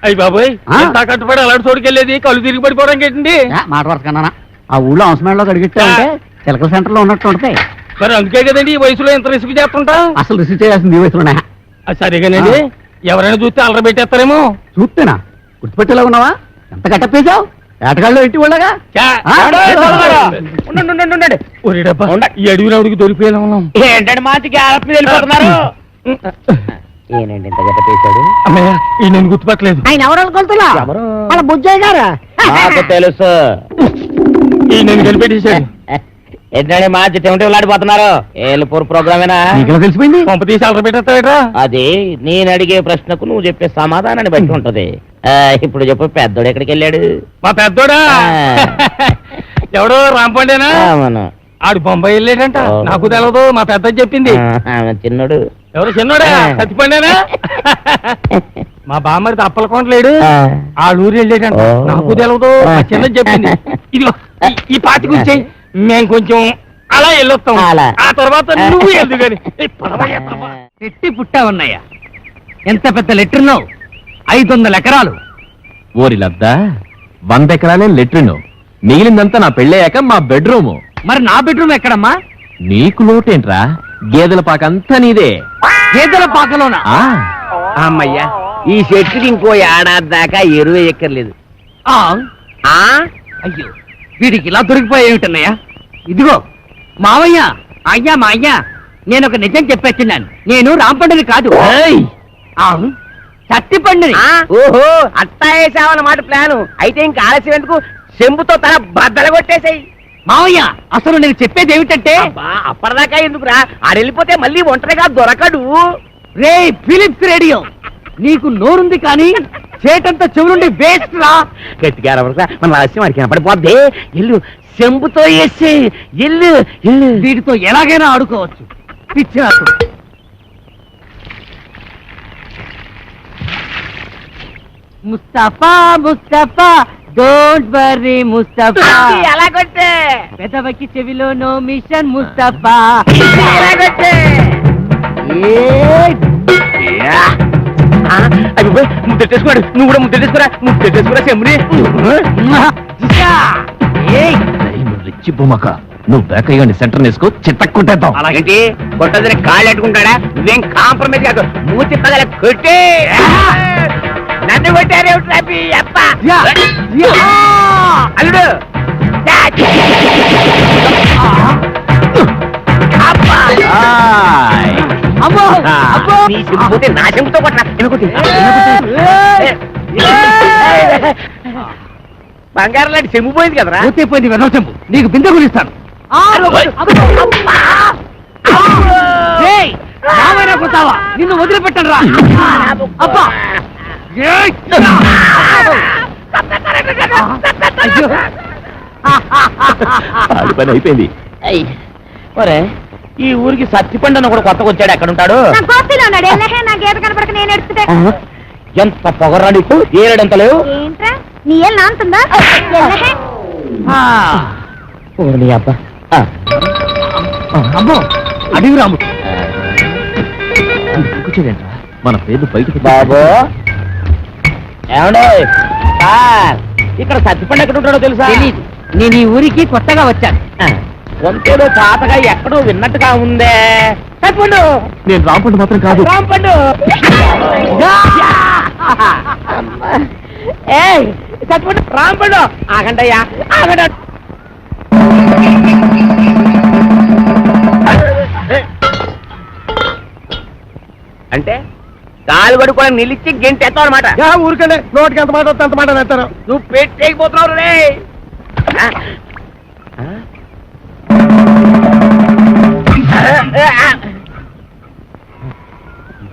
అయ్యి బాబోయ్ కట్టుబడి అలాంటి చోటుకెళ్ళేది కళ్ళు తిరిగి పడిపోవడానికి ఏంటండి మాట వరకన్నా ఆ ఊళ్ళో అవసరమేళలో అడిగితే చిలకల సెంటర్ లో ఉన్నట్టు ఉంటాయి. మరి అందుకే కదండి ఈ వయసులో ఎంత రిస్క్ చేస్తుంటా. అసలు రిసీవ్ చేయాల్సింది ఈ వయసులోనే. సరిగానండి, ఎవరైనా చూస్తే అల్లరి పెట్టేస్తారేమో. చూస్తేనా గుర్తుపెట్టేలా ఉన్నావా? ఎంత కట్టప్పేశావు ఏటగాళ్ళు ఇంటి వాళ్ళగా. ఈ అడిగినడికి దొరికిపోయేలా ఉన్నాం. ఏంటంటే మాటికి వెళ్ళిపోతున్నారు. ఏనండి ఇంత గట్టపేశాడు? అమ్మయ్య ఈ నేను గుర్తుపట్టలేదు. ఆయన ఎవరు అనుకుంటున్నా? మన బుజ్జయ్య గారా? నాకు తెలుసు. ఈ నేను కనిపెట్టేశాడు. ఏంటంటే మార్చి టెంటిలాడిపోతున్నారు. ఏలుపూర్ ప్రోగ్రామేనా? తెలిసిపోయింది. పంప తీసి అల్లరి పెట్టేస్తాడా? అది నేను అడిగే ప్రశ్నకు నువ్వు చెప్పే సమాధానాన్ని బట్టి ఉంటది. ఇప్పుడు చెప్పు, పెద్దోడు ఎక్కడికి వెళ్ళాడు? మా పెద్దోడా ఎవడో రాంపండేనా? ఆడు బొంబాయి వెళ్ళాడంట. నాకు తెలదు, మా పెద్ద చెప్పింది. చిన్నోడు ఎవరు? చిన్నోడా సత్తిపండేనా? మా బామ్మడి అప్పలకొండలేడు, ఆ ఊరు వెళ్ళాడంట. నాకు తెలదు, మా చిన్న చెప్పింది. ఇదిగో ఈ పాటి కూర్చొని మేము కొంచెం అలా వెళ్ళొస్తాం. ఆ తర్వాత నువ్వు వెళ్దు కానీ పెట్టి పుట్టా ఉన్నాయా? ఎంత పెద్ద లెట్రినో? 500 ఎకరాలు. ఓరి లద్దా, 100 ఎకరాలే లెట్రిను, మిగిలిందంతా నా పెళ్ళయ్యాక మా బెడ్రూము. మరి నా బెడ్రూమ్ ఎక్కడమ్మా? నీకు లోటేంట్రా? గేదెల పాకంతా నీదే. గేదెల పాకలోనా? అమ్మయ్యా, ఈ చెట్టుకి ఇంకో ఏడాది దాకా ఎరువు ఎక్కర్లేదు. అయ్యో, వీడికి ఇలా దొరికిపోయేమిటన్నయ్యా? ఇదిగో మావయ్య, అయ్యా మా అయ్యా, నేను ఒక నిజం చెప్పేస్తున్నాను. నేను రాంపండుని కాదు, చట్టిపండుని. ఓహో, అట్టా వేసావన్నమాట ప్లాను. అయితే ఇంకా ఆలస్యం ఎందుకు? చెంబుతో తన బద్దలు కొట్టేసాయి. మావయ్య, అసలు నేను చెప్పేది ఏమిటంటే, అప్పటిదాకా ఎందుకురా? ఆడెళ్ళిపోతే మళ్ళీ ఒంటరిగా దొరకడు. రే ఫిలిప్స్ రేడియో, నీకు నోరుంది కానీ చేటంతా చెవులుండి వేస్ట్ రా. గట్టిగా మన ఆలస్యం వాడికి కనపడిపోద్ది. ఇల్లు చెంబుతో వేసి ఇల్లు ఇల్లు వీటితో ఎలాగైనా ఆడుకోవచ్చు. పిచ్చిరాకు. Mustafa Mustafa don't worry Mustafa. ఎలా కొట్టే? పెదవకి చెవిలో నో మిషన్ ముస్తఫా. ఎలా కొట్టే? ముద్దెట్టేసుకున్నాడు. నువ్వు కూడా ముద్దెట్టేసుకురా. ముద్దెట్టేసుకురా చెమ్ముని. రిచ్చి బొమ్మక, నువ్వు బేకయ్యండి సెంటర్ వేసుకో, చిత్తక్కుంటేద్దాం. అలాగేంటి? కొట్టదని కాళ్ళు అట్టుకుంటాడా? నువ్వేం కాంప్రమైజ్ కాదు. మూతి పగల కొట్టే. నన్ను కొట్టారే అల్లుడు. నీ చెంబుతే నా చెంబుతో బంగారం లాంటి చెంబు పోయింది కదరా? పోయింది వెనక చెంబు. నీకు బిందె గురిస్తాను. నిన్ను వదిలిపెట్టను రా. అబ్బా, పని అయిపోయింది. ఒరే, ఈ ఊరికి సత్తిపండు కూడా కొత్తగా వచ్చాడు. ఎక్కడ ఉంటాడు? ఎంత పొగరా నీకు? ఏడంత లేవు. అమ్మో, అడిగి రాము. కూర్చోదేంట్రా, మన పేరు బయటకు. బాబు ఏమండే సార్, ఇక్కడ సత్తిపండు ఎక్కడ ఉంటాడో తెలుసా? తెలీదు. నేను ఈ ఊరికి కొత్తగా వచ్చాను. వంతేదో పాతగా ఎక్కడో విన్నట్టుగా ఉందే. సత్తిపండు. నేను రాంపండు మాత్రం కాదు. రాంపండు. సత్తిపండు, రాంపండు. ఆగండయ్యా, ఆగండి. అంటే కాలు కడుక్కోవడం నిలిచి గెంటెత్తావు అనమాట. ఊరికండి, నోటికి ఎంత మాట వస్తే అంత మాట నేస్తారు. నువ్వు పెట్టేయకపోతున్నావు రే.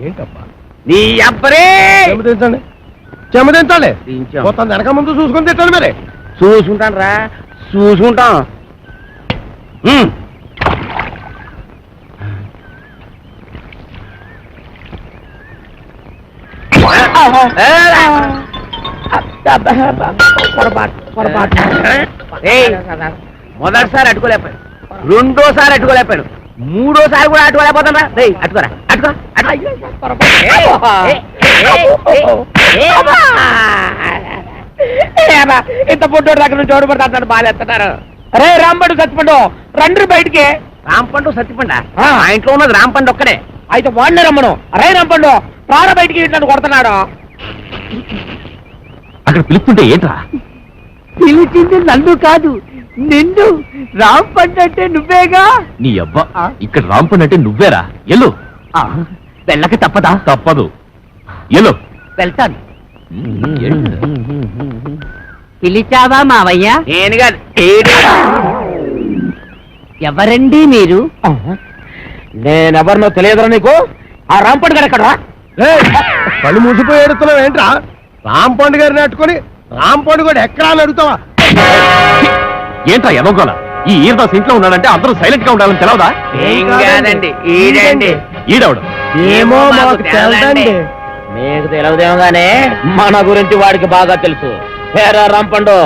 ఏంటబ్బా నీ అబ్బరే. చెమదించండి, చెమదించాలి. మొత్తం వెనక ముందు చూసుకొని తిట్టాలి. మరి చూసుకుంటాను రా, చూసుకుంటాం. మొదటిసారి అట్టుకోలేపాడు, రెండోసారి అట్టుకోలేపాడు, మూడోసారి కూడా అట్టుకోలేకపోతాను రా. అట్టుకోరా, అట్టుకో. ఇంత పుట్టోడు దగ్గర నుంచి ఓడిపడతాడు బాధేస్తున్నారు. అరే రాంపండు సత్తిపండు రండి బయటికి. రాంపండు సత్తిపండ ఆ ఇంట్లో ఉన్నది రాంపండు ఒక్కడే. అయితే వాడినే రమ్మను. అరే రాంపండు ప్రాణ బయటికి నన్ను కొడుతున్నాడు. అక్కడ పిలుస్తుంటే ఏంట్రా? పిలిచింది నన్ను కాదు నిన్ను. రాంపండు అంటే నువ్వేగా. నీ అబ్బా ఇక్కడ రాంపండు అంటే నువ్వేరా? ఎల్లు. వెళ్ళక తప్పదా? తప్పదు, ఎల్లు. వెళ్తాను. పిలిచావా మావయ్య? నేను కాదు. ఎవరండి మీరు? నేనెవరినో తెలియదురా నీకు? ఆ రాంపండు గారు ఎక్కడ? కళ్ళు మూసిపోయి ఎడుతున్నావు ఏంట్రా? రాంపండు గారిని అట్టుకొని రాంపండు కూడా ఎక్కడా అని అడుగుతావా? ఏంట్రా ఎదవగల? ఈ ఈరదాస్ ఇంట్లో ఉన్నాడంటే అందరూ సైలెంట్ గా ఉండాలని తెలవదా? ఏం కాదండి, ఈడండి. ఈడవడు. ఏమో మాకు తెలదండి. నీకు తెలియదేమో గానే మన గురించి వాడికి బాగా తెలుసు. ఏరా రాంపండు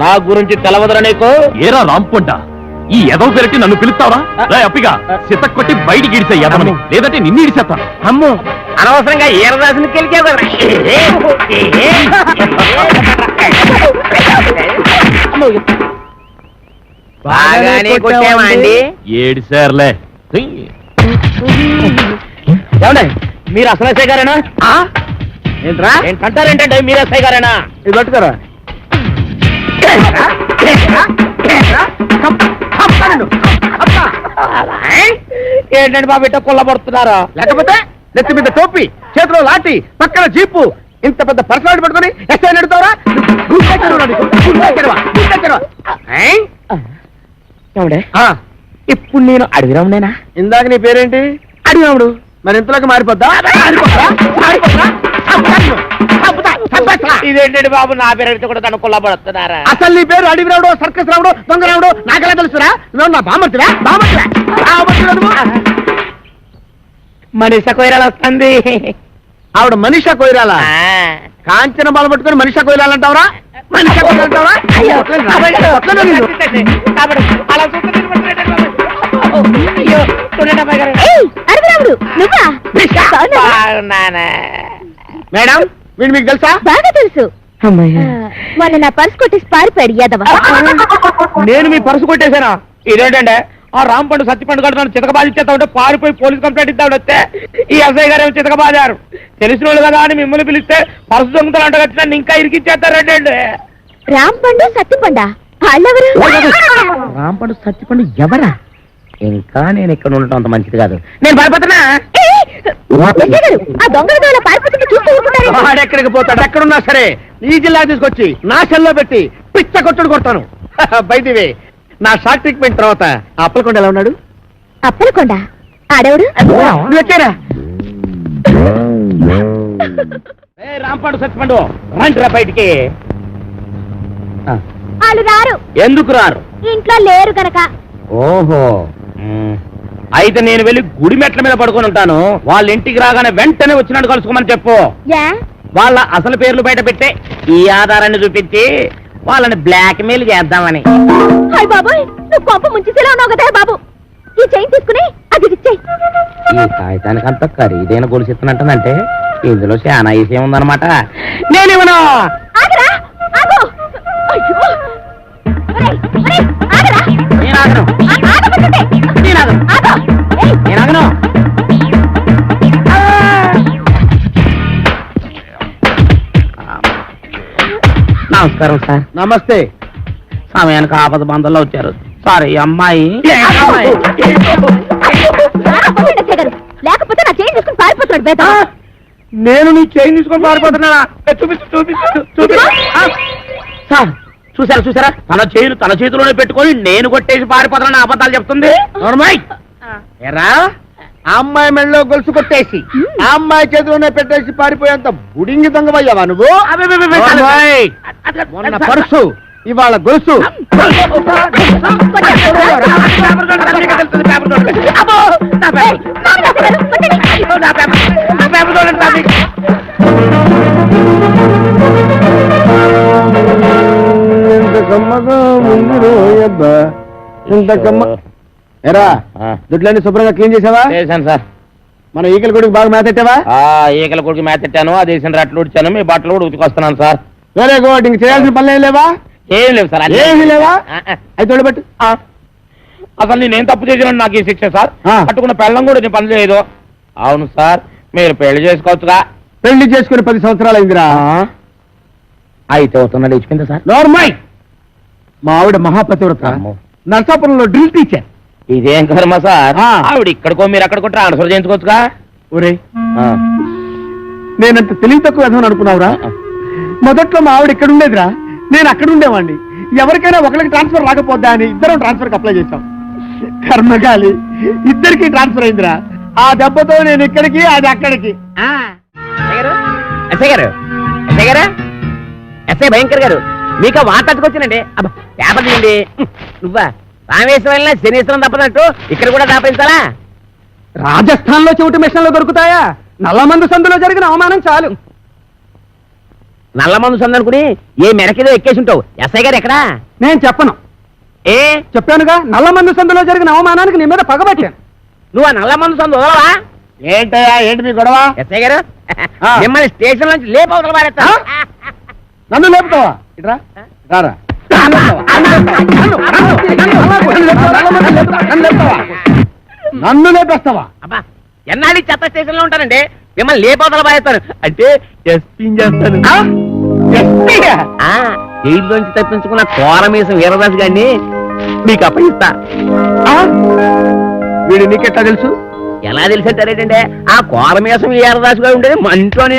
నా గురించి తెలవదురా నీకు? ఏరా రాంపంట, ఈ ఎదవ పెరటి నన్ను పిలుస్తావరా? రా అప్పిగా సిత కొట్టి బయటికి ఇడిసే ఎదవని, లేదంటే నిన్ను ఇడిసేస్తాను. అమ్ము అనవసరంగా ఈరదాసుని గెలిచావు కదా. బాగానే కొట్టావా అండి? ఏడిసార్లే. ఏమండి మీరు అసలు ఎస్ఐ గారేనా? ఏంట్రా? ఏంటంటారేంటంటే మీరు ఎస్ఐ గారేనా? ఇది పట్టుకోరా. ఏంటండి బాబు ఇట్ట కొల్లబడుతున్నారా? లేకపోతే నెత్తి మీద టోపీ, చేతిలో లాఠీ, పక్కన జీపు, ఇంత పెద్ద పర్సనాలిటీ పట్టుకొని ఎస్ఐ అడుగుతావరా? ఏమండే ఇప్పుడు నేను అడిగిరామునేనా? ఇందాక నీ పేరేంటి? అడిగిరాముడు. మరి ఇంతలోకి మారిపోద్దా? ఇదేంటండి బాబు నా పేరు కూడా తను కొల్లబడుతున్నారా? అసలు నీ పేరు అడివి రావుడు, సర్కస్ రావుడు, దొంగ రావుడు నాకెలా తెలుసురా? నువ్వు నా బామర్తివా? మనీష కొయ్యరాలు వస్తుంది. ఆవిడ మనీషా కొయిరాలా? కాంచన బాల పట్టుకొని మనీషా కొయిరాలంటావరా? మనీషా కొయిరాలంటావరా? మేడం వీడు మీకు తెలుసా? బాగా తెలుసు. మొన్న నా పర్స్ కొట్టేసి పారిపోయాడు యాదవ. నేను మీ పరుసు కొట్టేశానా? ఇదేంటంటే ఆ రాంపండు సత్తిపండు కడుతున్నాను చితకబాధిచ్చేస్తా ఉంటే పారిపోయి పోలీస్ కంప్లైంట్ ఇద్దాడు వస్తే ఈ ఎస్ఐ గారు ఏమో చితకబాదారు. తెలిసిన వాళ్ళు కదా అని మిమ్మల్ని పిలిస్తే పరుసు దొంగతలు అంటగచ్చినా ఇంకా ఇరికిచ్చేస్తారంటే. రాంపండు సత్తిపండా వాళ్ళెవరు? రాంపండు సత్తిపండు ఎవరా? ఇంకా నేను ఇక్కడ ఉండటం అంత మంచిది కాదు. నేను భయపడుతున్నా. ఆ దొంగల దొంగల పారిపోతుంటే చూస్తూ ఊరుకుంటారు. వాడెక్కడికి పోతాడు? ఎక్కడున్నా సరే ఈ జిల్లా తీసుకొచ్చి నా సెల్లో పెట్టి పిచ్చ కొట్టుడు కొడతాను. బయటివే నా షార్ట్ ట్రీట్మెంట్ తర్వాత అప్పలకొండ ఎలా ఉన్నాడు? అప్పలకొండ ఆడవుడు నువ్వు వచ్చారా? రాంపండు సత్తిపండు రండిరా బయటికి. వాళ్ళు రారు. ఎందుకు రారు? ఇంట్లో లేరు గనక. ఓహో అయితే నేను వెళ్ళి గుడి మెట్ల మీద పడుకొని ఉంటాను. వాళ్ళ ఇంటికి రాగానే వెంటనే వచ్చినట్టు కలుసుకోమని చెప్పు. వాళ్ళ అసలు పేర్లు బయట పెట్టే ఈ ఆధారాన్ని చూపించి వాళ్ళని బ్లాక్ మెయిల్ చేద్దామని. హాయ్ బాబోయ్, నువ్వు పంప ముంచేసేలా ఉన్నావు కదా బాబు. ఈ చైన్ తీసుకుని అది ఇచ్చేయి. ఈ కాగితానికి అంత ఖరీదైన గొలుసు ఇస్తున్నట్టుందంటే ఇందులో చాలా విషయం ఉందన్నమాట. నేనేమన్నా ఆగరా, ఆగు. అయ్యో. ఒరేయ్, ఒరేయ్, ఆగరా. నేను ఆగను. ఆగమంటుంటే. నేను ఆగను. ఆగు. ఏయ్. నేను ఆగను. నమస్కారం సార్. నమస్తే. సమయానికి ఆపద బంధంలో వచ్చారు. సారీ అమ్మాయి. లేకపోతే నా చైన్ తీసుకుని పారిపోతున్నాడు బేట. నేను నీ చైన్ తీసుకొని పారిపోతున్నానా? చూపిస్తు చూపిస్తు చూపిస్తు. సార్ చూసారా చూసారా, తన చైన్ తన చేతిలోనే పెట్టుకొని నేను కొట్టేసి పారిపోతున్నా అబద్ధాలు చెప్తుంది. ఎరా ఆ అమ్మాయి మెళ్ళలో గొలుసు కొట్టేసి ఆ అమ్మాయి చేతిలోనే పెట్టేసి పారిపోయేంత బుడింగి దొంగవయ్యావా నువ్వు? అమ్మాయి, మొన్న పర్సు ఇవాళ గొలుసు. ఎరా దుడ్లన్నీ శుభ్రంగా క్లీన్ చేసావా? చేశాను సార్. మన ఈకల కొడుకు బాగా మేతెట్టావా? ఈకల కొడుకు మేతెట్టాను, అది వేసిన రట్లు ఉడిచాను, మీ బట్టలు కూడా ఉతికొస్తున్నాను సార్. Very good. ఇంక చేయాల్సిన పనులు ఏం లేవా? ఏం లేవు సార్. ఏమీ లేవా? అయితే తోడుపెట్టు. అసలు నేనేం తప్పు చేసిన నాకు ఈ శిక్ష సార్? పట్టుకున్న పెళ్ళం కూడా నేను పని చేయదు. అవును సార్, మీరు పెళ్లి చేసుకోవచ్చుగా. పెళ్లి చేసుకుని 10 సంవత్సరాలు అయిందిరా. అయితే అవుతున్నా లేచిపోయిందా సార్? నార్మల్. మా ఆవిడ మహాపతివ్రత, నర్సాపురంలో డ్రిల్ టీచర్. ఇదేం కర్మ సార్? ఆవిడ ఇక్కడికో మీరు అక్కడికో ట్రాన్స్ఫర్ చేయించుకోవచ్చుగా. ఒరే, నేనంత తెలివి తక్కువ విధమని అనుకున్నావురా? మొదట్లో మా ఆవిడ ఇక్కడ ఉండేదిరా, నేను అక్కడ ఉండేవాడిని. ఎవరికైనా ఒకరికి ట్రాన్స్ఫర్ రాకపోద్దా అని ఇద్దరం ట్రాన్స్ఫర్కి అప్లై చేశాం. కర్మగాలి ఇద్దరికి ట్రాన్స్ఫర్ అయిందిరా. ఆ దెబ్బతో నేను ఇక్కడికి, అది అక్కడికి. ఎస్ఐ గారు, ఎస్ఐ గారు, ఎస్ఐ భయంకర్ గారు, మీకు వాటట్టుకొచ్చానండి. అబ్బా పేపర్ తీయండి. నువ్వా రామేశ్వరం వెళ్ళినా శనీశ్వరం తప్పనట్టు ఇక్కడ కూడా దాపించాలా? రాజస్థాన్ లో చెవిటి మిషన్లు దొరుకుతాయా? నల్లమందు సందులో జరిగిన అవమానం చాలు. నల్ల మందు సందనుకుని ఏ మెరకేదో ఎక్కేసి ఉంటావు. ఎస్ఐ గారు ఎక్కడా? నేను చెప్పను. ఏ చెప్పానుగా, నల్లమందు సందులో జరిగిన అవమానానికి నీ మీద పగబట్టాను. నువ్వు ఆ నల్ల మందు సందు వదలవా? ఏంటయ్యా, ఏంటి మీ గొడవ? ఎస్ఐ గారు, మిమ్మల్ని స్టేషన్ నుంచి లేపవతల పారేస్తా. నన్ను లేపుతావా? ఇట్రా రారా. నన్ను లేపేస్తావా? అబ్బా ఎన్నాళ్ళు చెత్త స్టేషన్ లో ఉంటానండి, మిమ్మల్ని లేపవతల పారేస్తాను. అంటే ఎస్పీ చేస్తాను. జైల్లోంచి తప్పించుకున్న కోరమీసం వీరదాస్ గారిని మీకు అప్పగిస్తా. వీడు నీకెట్లా తెలుసు? ఎలా తెలిసేంటారేటంటే ఆ కోరమీసం వీరదాస్ గారు ఉండేది మంటోనే.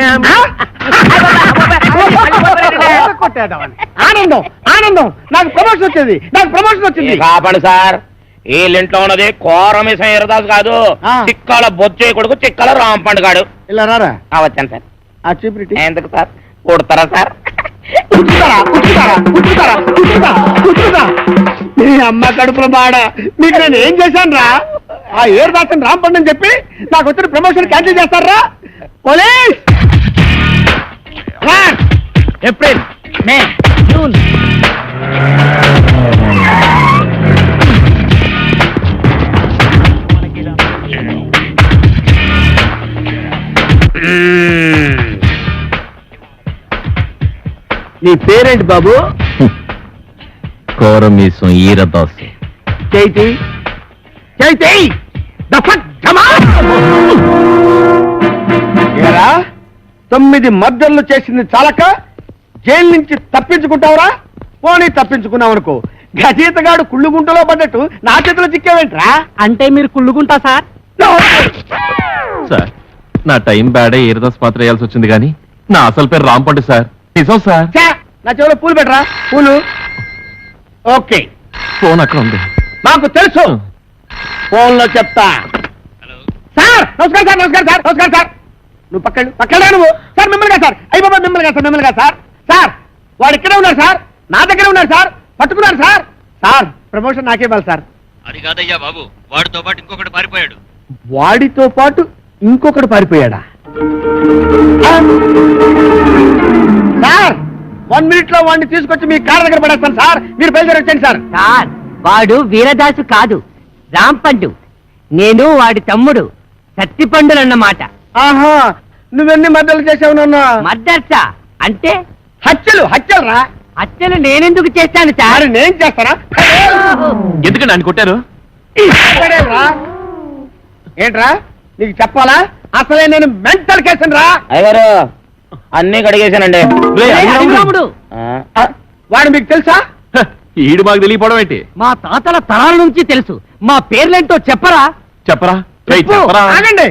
ఆనందం, ఆనందం. నాకు ప్రమోషన్ వచ్చింది, నాకు ప్రమోషన్ వచ్చింది. కాపాడు సార్, వీళ్ళింట్లో ఉన్నది కోరమీసం వీరదాస్ కాదు, చిక్కాల బొచ్చే కొడుకు చిక్కాల రాంపండు గాడు. ఇలా రారా. వచ్చాను సార్. ఆ చీపురిటి ఎందుకు సార్? కొడతారా సార్? నీ అమ్మ కడుపులో బాడ. మీకు నేను ఏం చేశాను రా? ఆ ఏరు దాసన్ రాంపండు అని చెప్పి నాకు వచ్చిన ప్రమోషన్ క్యాన్సిల్ చేస్తారా? పోలీస్! ఏప్రిల్, మే, జూన్. నీ పేరేంటి బాబు? కోరమీసం ఈరదాసు. చైతి చైతి ఏరా, 9 మర్డర్లు చేసింది చాలక జైలు నుంచి తప్పించుకుంటావురా? పోనీ తప్పించుకున్నావు అనుకో, గజీతగాడు కుళ్ళుగుంటలో పడ్డట్టు నా చేతిలో చిక్కావేంట్రా? అంటే మీరు కుళ్ళుకుంటా సార్? సార్, నా టైం బ్యాడే ఈరదాస్ పాత్ర వేయాల్సి వచ్చింది కానీ నా అసలు పేరు రాంపండు సార్. నిజం సార్. ఛే, నా చెవిలో పూలు పెట్టరా. పూలు ఓకే, ఫోన్ అక్కడ ఉంది. నాకు తెలుసు, ఫోన్ లో చెప్తా. సార్ నమస్కారం సార్, నమస్కారం సార్, నమస్కారం సార్. నువ్వు పక్కడా నువ్వు? సార్ మిమ్మల్ని కాదు సార్, అయ్యి బాబా మిమ్మల్ని కాదు సార్, మిమ్మల్ని కాదు సార్. సార్ వాడు ఇక్కడే ఉన్నారు సార్, నా దగ్గర ఉన్నారు సార్, పట్టుకున్నారు సార్. సార్ ప్రమోషన్ నాకే ఇవ్వాలి సార్. అది కాదయ్యా బాబు, వాడితో పాటు ఇంకొకటి పారిపోయాడు. వాడితో పాటు ఇంకొకడు పారిపోయాడా? సార్ 1 minute లో వాడిని తీసుకొచ్చి మీ కార్ దగ్గర పడేస్తాను సార్, మీరు బయలుదేరి వచ్చండి సార్. సార్ వాడు వీరదాసు కాదు, రాంపండు. నేను వాడి తమ్ముడు సత్తిపండులన్నమాట. ఆహా, నువ్వెన్ని మద్దలు చేసావు నాన్న? మద్దర్సా అంటే హత్యలు, హత్యలు రా. హత్యలు నేనెందుకు చేస్తాను సార్? మరి నేను చేస్తానా? ఎందుకండి ఆయన కొట్టారు? రా. ఏంట్రా నీకు చెప్పాలా? అసలే నేను మెంటల్ కేసును రా. అయ్యారు అన్ని కడిగేశానండి. రాముడు, వాడు మీకు తెలుసా? హ, ఈడు మాకు తెలియపోవడం ఏంటి? మా తాతల తరాల నుంచి తెలుసు. మా పేర్లేంటో చెప్పరా? చెప్పరా? రేయ్, చెప్పు. చెప్పరా? ఆగండి.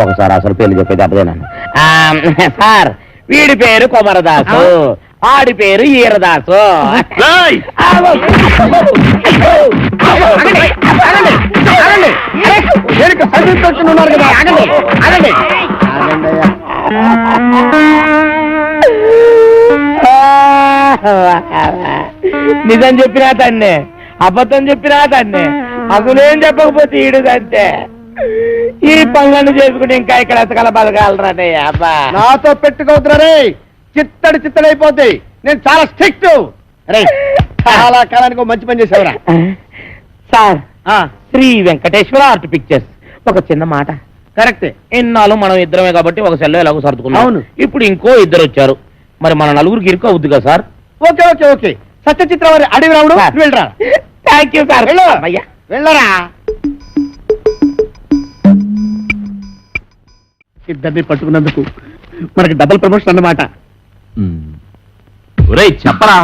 ఒకసారి అసలు పేర్లు చెప్పేది అప్పుడేనండి. సార్ వీడి పేరు కొమరదాసు, ఆడి పేరు ఈరదాసు. రేయ్! ఆగండి, ఆగండి, ఆగండి. దేనికి సర్వీస్ వచ్చి ఉన్నారు కదా, ఆగండి, ఆగండి, ఆగండి అయ్యా. నిజం చెప్పినా తన్నే, అబద్ధం చెప్పినా తన్నే, అసలేం చెప్పకపోతే ఈడుదంటే. ఈ పనులను చేసుకుని ఇంకా ఇక్కడ ఎతకల బతకాలరానే. అబ్బా నాతో పెట్టుకోవద్దురా రే, చిత్తడి చిత్తడైపోద్ది. నేను చాలా స్ట్రిక్ట్ రే. చాలా కాలానికి మంచి పని చేసావురా. Sir, Sri Venkateswara Art Pictures ఒక చిన్న మాట. కరెక్టే. ఇన్నాళ్ళు మనం ఇద్దరమే కాబట్టి ఒక సెల్లో ఎలాగో సర్దుకున్నాం. అవును. ఇప్పుడు ఇంకో ఇద్దరు వచ్చారు, మరి మన నలుగురికి ఇరుకు అవుద్ది కదా sir? Okay okay okay. Satyachitra వారి అడవి రాముడు సార్. నువ్వు వెళ్ళరా. Thank you sir. వెళ్ళు. అయ్యా వెళ్ళరా. ఇద్దరిని పట్టుకున్నందుకు మనకి డబుల్ ప్రమోషన్ అన్నమాట. ఒరేయ్ చెప్పరా,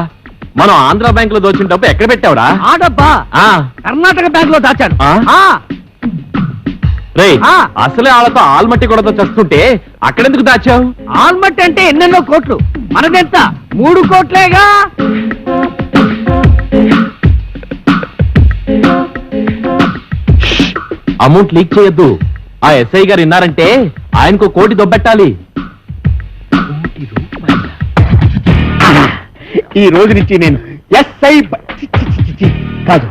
మనం ఆంధ్ర బ్యాంక్ లో దోచిన డబ్బు ఎక్కడ పెట్టావురా? ఆ డబ్బా ఆ, కర్ణాటక బ్యాంక్ లో దాచాను. ఆ? ఆ, రేయ్ ఆ. అసలే వాళ్ళతో ఆల్మట్టి కూడా చస్తుంటే అక్కడెందుకు దాచావు? ఆల్మట్టి అంటే ఎన్నెన్నో కోట్లు, మనదెంత 3 కోట్లేగా. అమౌంట్ లీక్ చేయొద్దు. ఆ ఎస్ఐ గారు విన్నారంటే ఆయనకు 1 కోటి దొబ్బెట్టాలి. ఈ రోజు నుంచి నేను ఎస్ఐ కాదు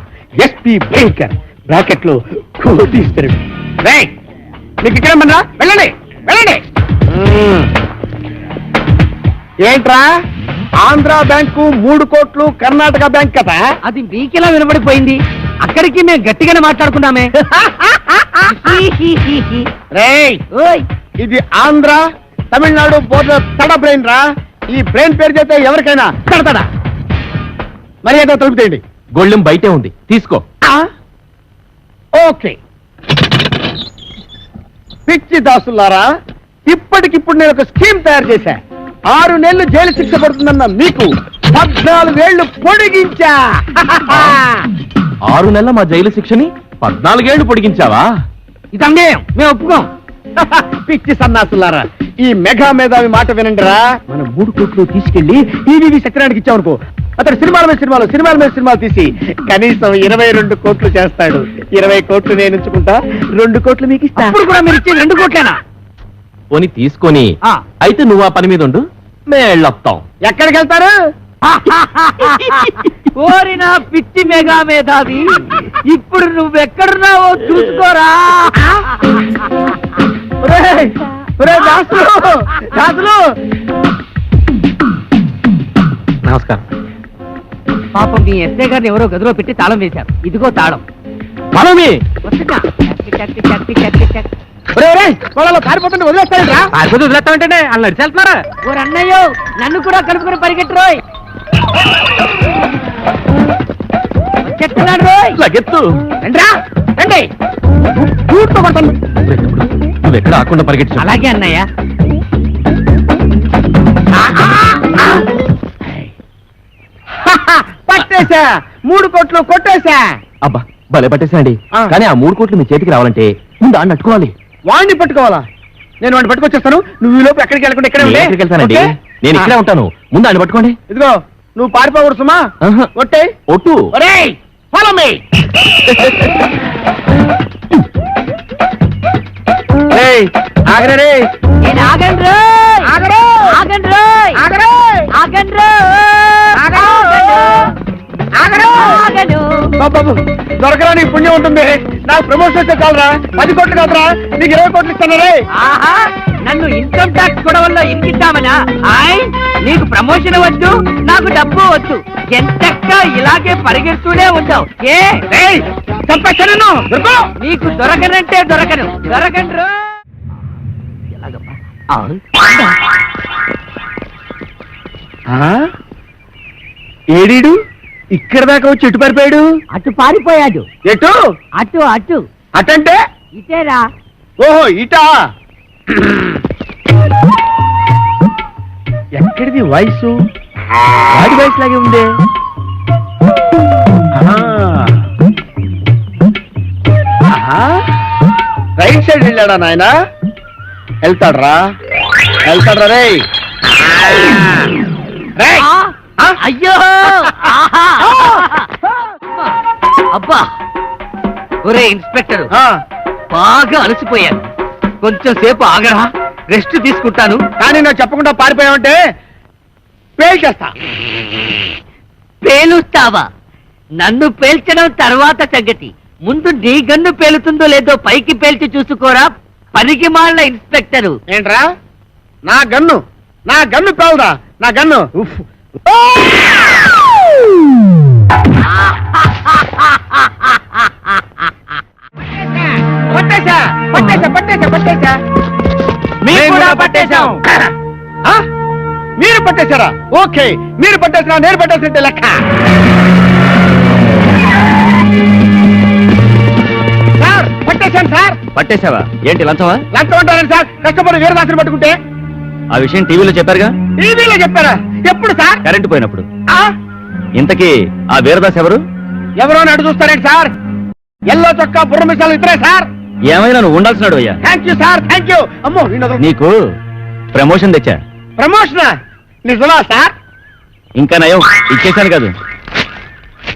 ఎస్పీ భయంకర్ బ్రాకెట్ లో కోటీశ్వరుడు. రేయ్, మీకు ఇక్కడ మన్నా వెళ్ళండి వెళ్ళండి. ఏంట్రా ఆంధ్ర బ్యాంకు 3 కోట్లు, కర్ణాటక బ్యాంక్ కదా? అది మీకెలా వినబడిపోయింది? అక్కడికి మేము గట్టిగానే మాట్లాడుకున్నామే. రేయ్, ఓయ్, ఇది ఆంధ్ర తమిళనాడు బోర్డర్ తడ బ్రెయిన్ రా. ఈ బ్రెయిన్ పేరు చేస్తే ఎవరికైనా తడతడా. మరి ఏదో తలుపుతేయండి. గొళ్ళెం బయటే ఉంది, తీసుకో. ఓకే. పిచ్చి దాసులారా, ఇప్పటికిప్పుడు నేను ఒక స్కీమ్ తయారు చేశా. 6 నెలలు జైలు శిక్ష పడుతుందన్న మీకు 14 ఏళ్లు పొడిగించా. 6 నెలల మా జైలు శిక్షని 14 ఏళ్లు పొడిగించావా? ఇది అన్యాయం, మేము ఒప్పుకోం. పిచ్చి సన్నాసులారా, ఈ మెగా మేధావి మాట వినండిరా. మనం 3 కోట్లు తీసుకెళ్లి ఈవీవి సత్యనారాయణకి ఇచ్చామనుకో, అతడు సినిమాల మీద సినిమాలు తీసి కనీసం 22 కోట్లు చేస్తాడు. 20 కోట్లు నేను ఉంచుకుంటా, 2 కోట్లు మీకు ఇస్తా. అప్పుడు కూడా మీరు ఇచ్చేది 2 కోట్లేనా? పోని తీసుకొని ఆ. అయితే నువ్వు ఆ పని మీద ఉండు, మేము వెళ్ళొస్తాం. ఎక్కడికి వెళ్తారు? ఓరి నా పిచ్చి మెగా మేధావి, ఇప్పుడు నువ్వెక్కడున్నావో చూసుకోరా. ఒరేయ్, ఒరేయ్ దాసులు, దాసులు. నమస్కారం. పాపం మీ ఎస్ఐ గారిని ఎవరో గదిలో పెట్టి తాళం వేశారు. ఇదిగో తాళం. మనమే వస్తున్నా. చక్ చక్ చక్ చక్ చక్. ఒరేయ్, ఒరేయ్, వాళ్ళలో పారిపోతుంటే వదిలేస్తారా? వదిలేస్తామంటే వాళ్ళు నడిచేస్తున్నారా? ఓరి అన్నయ్యో, నన్ను కూడా కలుపుకొని పరిగెట్టురోయ్. వచ్చేస్తున్నాడు రోయ్. లగెత్తు. రండిరా, రండి. ఊరుతో కొడతాను. నువ్వు ఎక్కడ ఆకుండా పరిగెట్టు. అలాగే అన్నయ్య. పట్టేశా, 3 కోట్లు కొట్టేశా. అబ్బా భలే పట్టేసండి. ఆ. కానీ ఆ 3 కోట్లు మీ చేతికి రావాలంటే ముందు ఆడిని అట్టుకోవాలి. వాడిని పట్టుకోవాలా? నేను వాడిని పట్టుకొచ్చేస్తాను. నువ్వు ఈ లోపు ఎక్కడికి వెళ్ళకుండా ఇక్కడే నేను ఉండే. ఎక్కడికి వెళ్తానండి? ఓకే? నేను ఇక్కడే ఉంటాను, ముందు ఆడిని పట్టుకోండి. ఇదిగో, నువ్వు పారిపోకూడదు సుమా. ఆహా. కొట్టే. ఒట్టు. ఒరేయ్, follow me. ఏయ్, ఆగరే రే. నేను ఆగండి రోయ్. ఆగరు. ఆగండి రోయ్. ఆగరే. ఆగండి రోయ్. ఆగరు. ఆగరు. ఆగను. బాబు, దొరకరా నీకు పుణ్యం ఉంటుంది. నాకు ప్రమోషన్ వచ్చే చాలరా. 10 కోట్లు కాదురా, నీకు 20 కోట్లు ఇస్తాను రే. ఆహా, నన్ను ఇన్కమ్ ట్యాక్స్ గొడవల్లో ఇరికిద్దామనా? ఆయ్, నీకు ప్రమోషన్ వద్దు, నాకు డబ్బు వద్దు. ఎంతక్క ఇలాగే పరిగెడుతూనే ఉంటావు. ఏ ఏయ్, చంపేస్తాను నిన్ను. దొరుకు. నీకు దొరకనంటే దొరకను. దొరకండి రోయ్. ఎలాగమ్మా? ఏడీడు ఇక్కడ దాకా వచ్చి ఎటు పారిపోయాడు? అటు పారిపోయాడు. ఎటు? అటు అటు అటంటే? ఇటేరా. ఓహో, ఇటా. ఎక్కడిది వయసు? వాడి వయసు లాగే ఉందే. రైట్ సైడ్ వెళ్ళాడా నాయన? వెళ్తాడ్రా రే. రేయ్. ఆ, అయ్యో, ఆహా. అబ్బా, ఒరే ఇన్స్పెక్టర్, ఆ, బాగా అలసిపోయాను. కొంచెం సేపు ఆగరా, రెస్ట్ తీసుకుంటాను. కానీ నువ్వు చెప్పకుండా పారిపోయావంటే పేల్చేస్తా. పేలుస్తావా? నన్ను పేల్చడం తర్వాత సంగతి. ముందు నీ గన్ను పేలుతుందో లేదో పైకి పేల్చి చూసుకోరా, పనికి మాలిన ఇన్స్పెక్టరు. ఏంట్రా? నా గన్ను పేలుదా? నా గన్ను ఉఫ్. పట్టేశా. పట్టేశా మేము కూడా పట్టేశాం. ఆ? మీరు పట్టేశారా? ఓకే, మీరు పట్టేసినా నేను పట్టేసినట్టే లెక్క. సార్ పట్టేశాను సార్. పట్టేశావా? ఏంటి లంచమా? లంచం అంటారండి సార్, కష్టపడి వీరదాసుని పట్టుకుంటే. ఆ విషయం టీవీలో చెప్పారుగా. టీవీలో చెప్పారా? ఎప్పుడు సార్? కరెంటు పోయినప్పుడు. ఆ? ఇంతకీ ఆ వీరదాస్ ఎవరు? ఎవరో నడు చూస్తారేంటి సార్? ఎల్లో చొక్కా బుర్ర మిసాలు ఇద్దరే సార్. ఏమైనా నువ్వు ఉండాల్సినాడు అయ్యా. Thank you sir, thank you. అమ్మో నీకు ప్రమోషన్ తెచ్చా. ప్రమోషన్ నిజమా సార్? ఇంకా నయం ఇచ్చేసాను కాదు.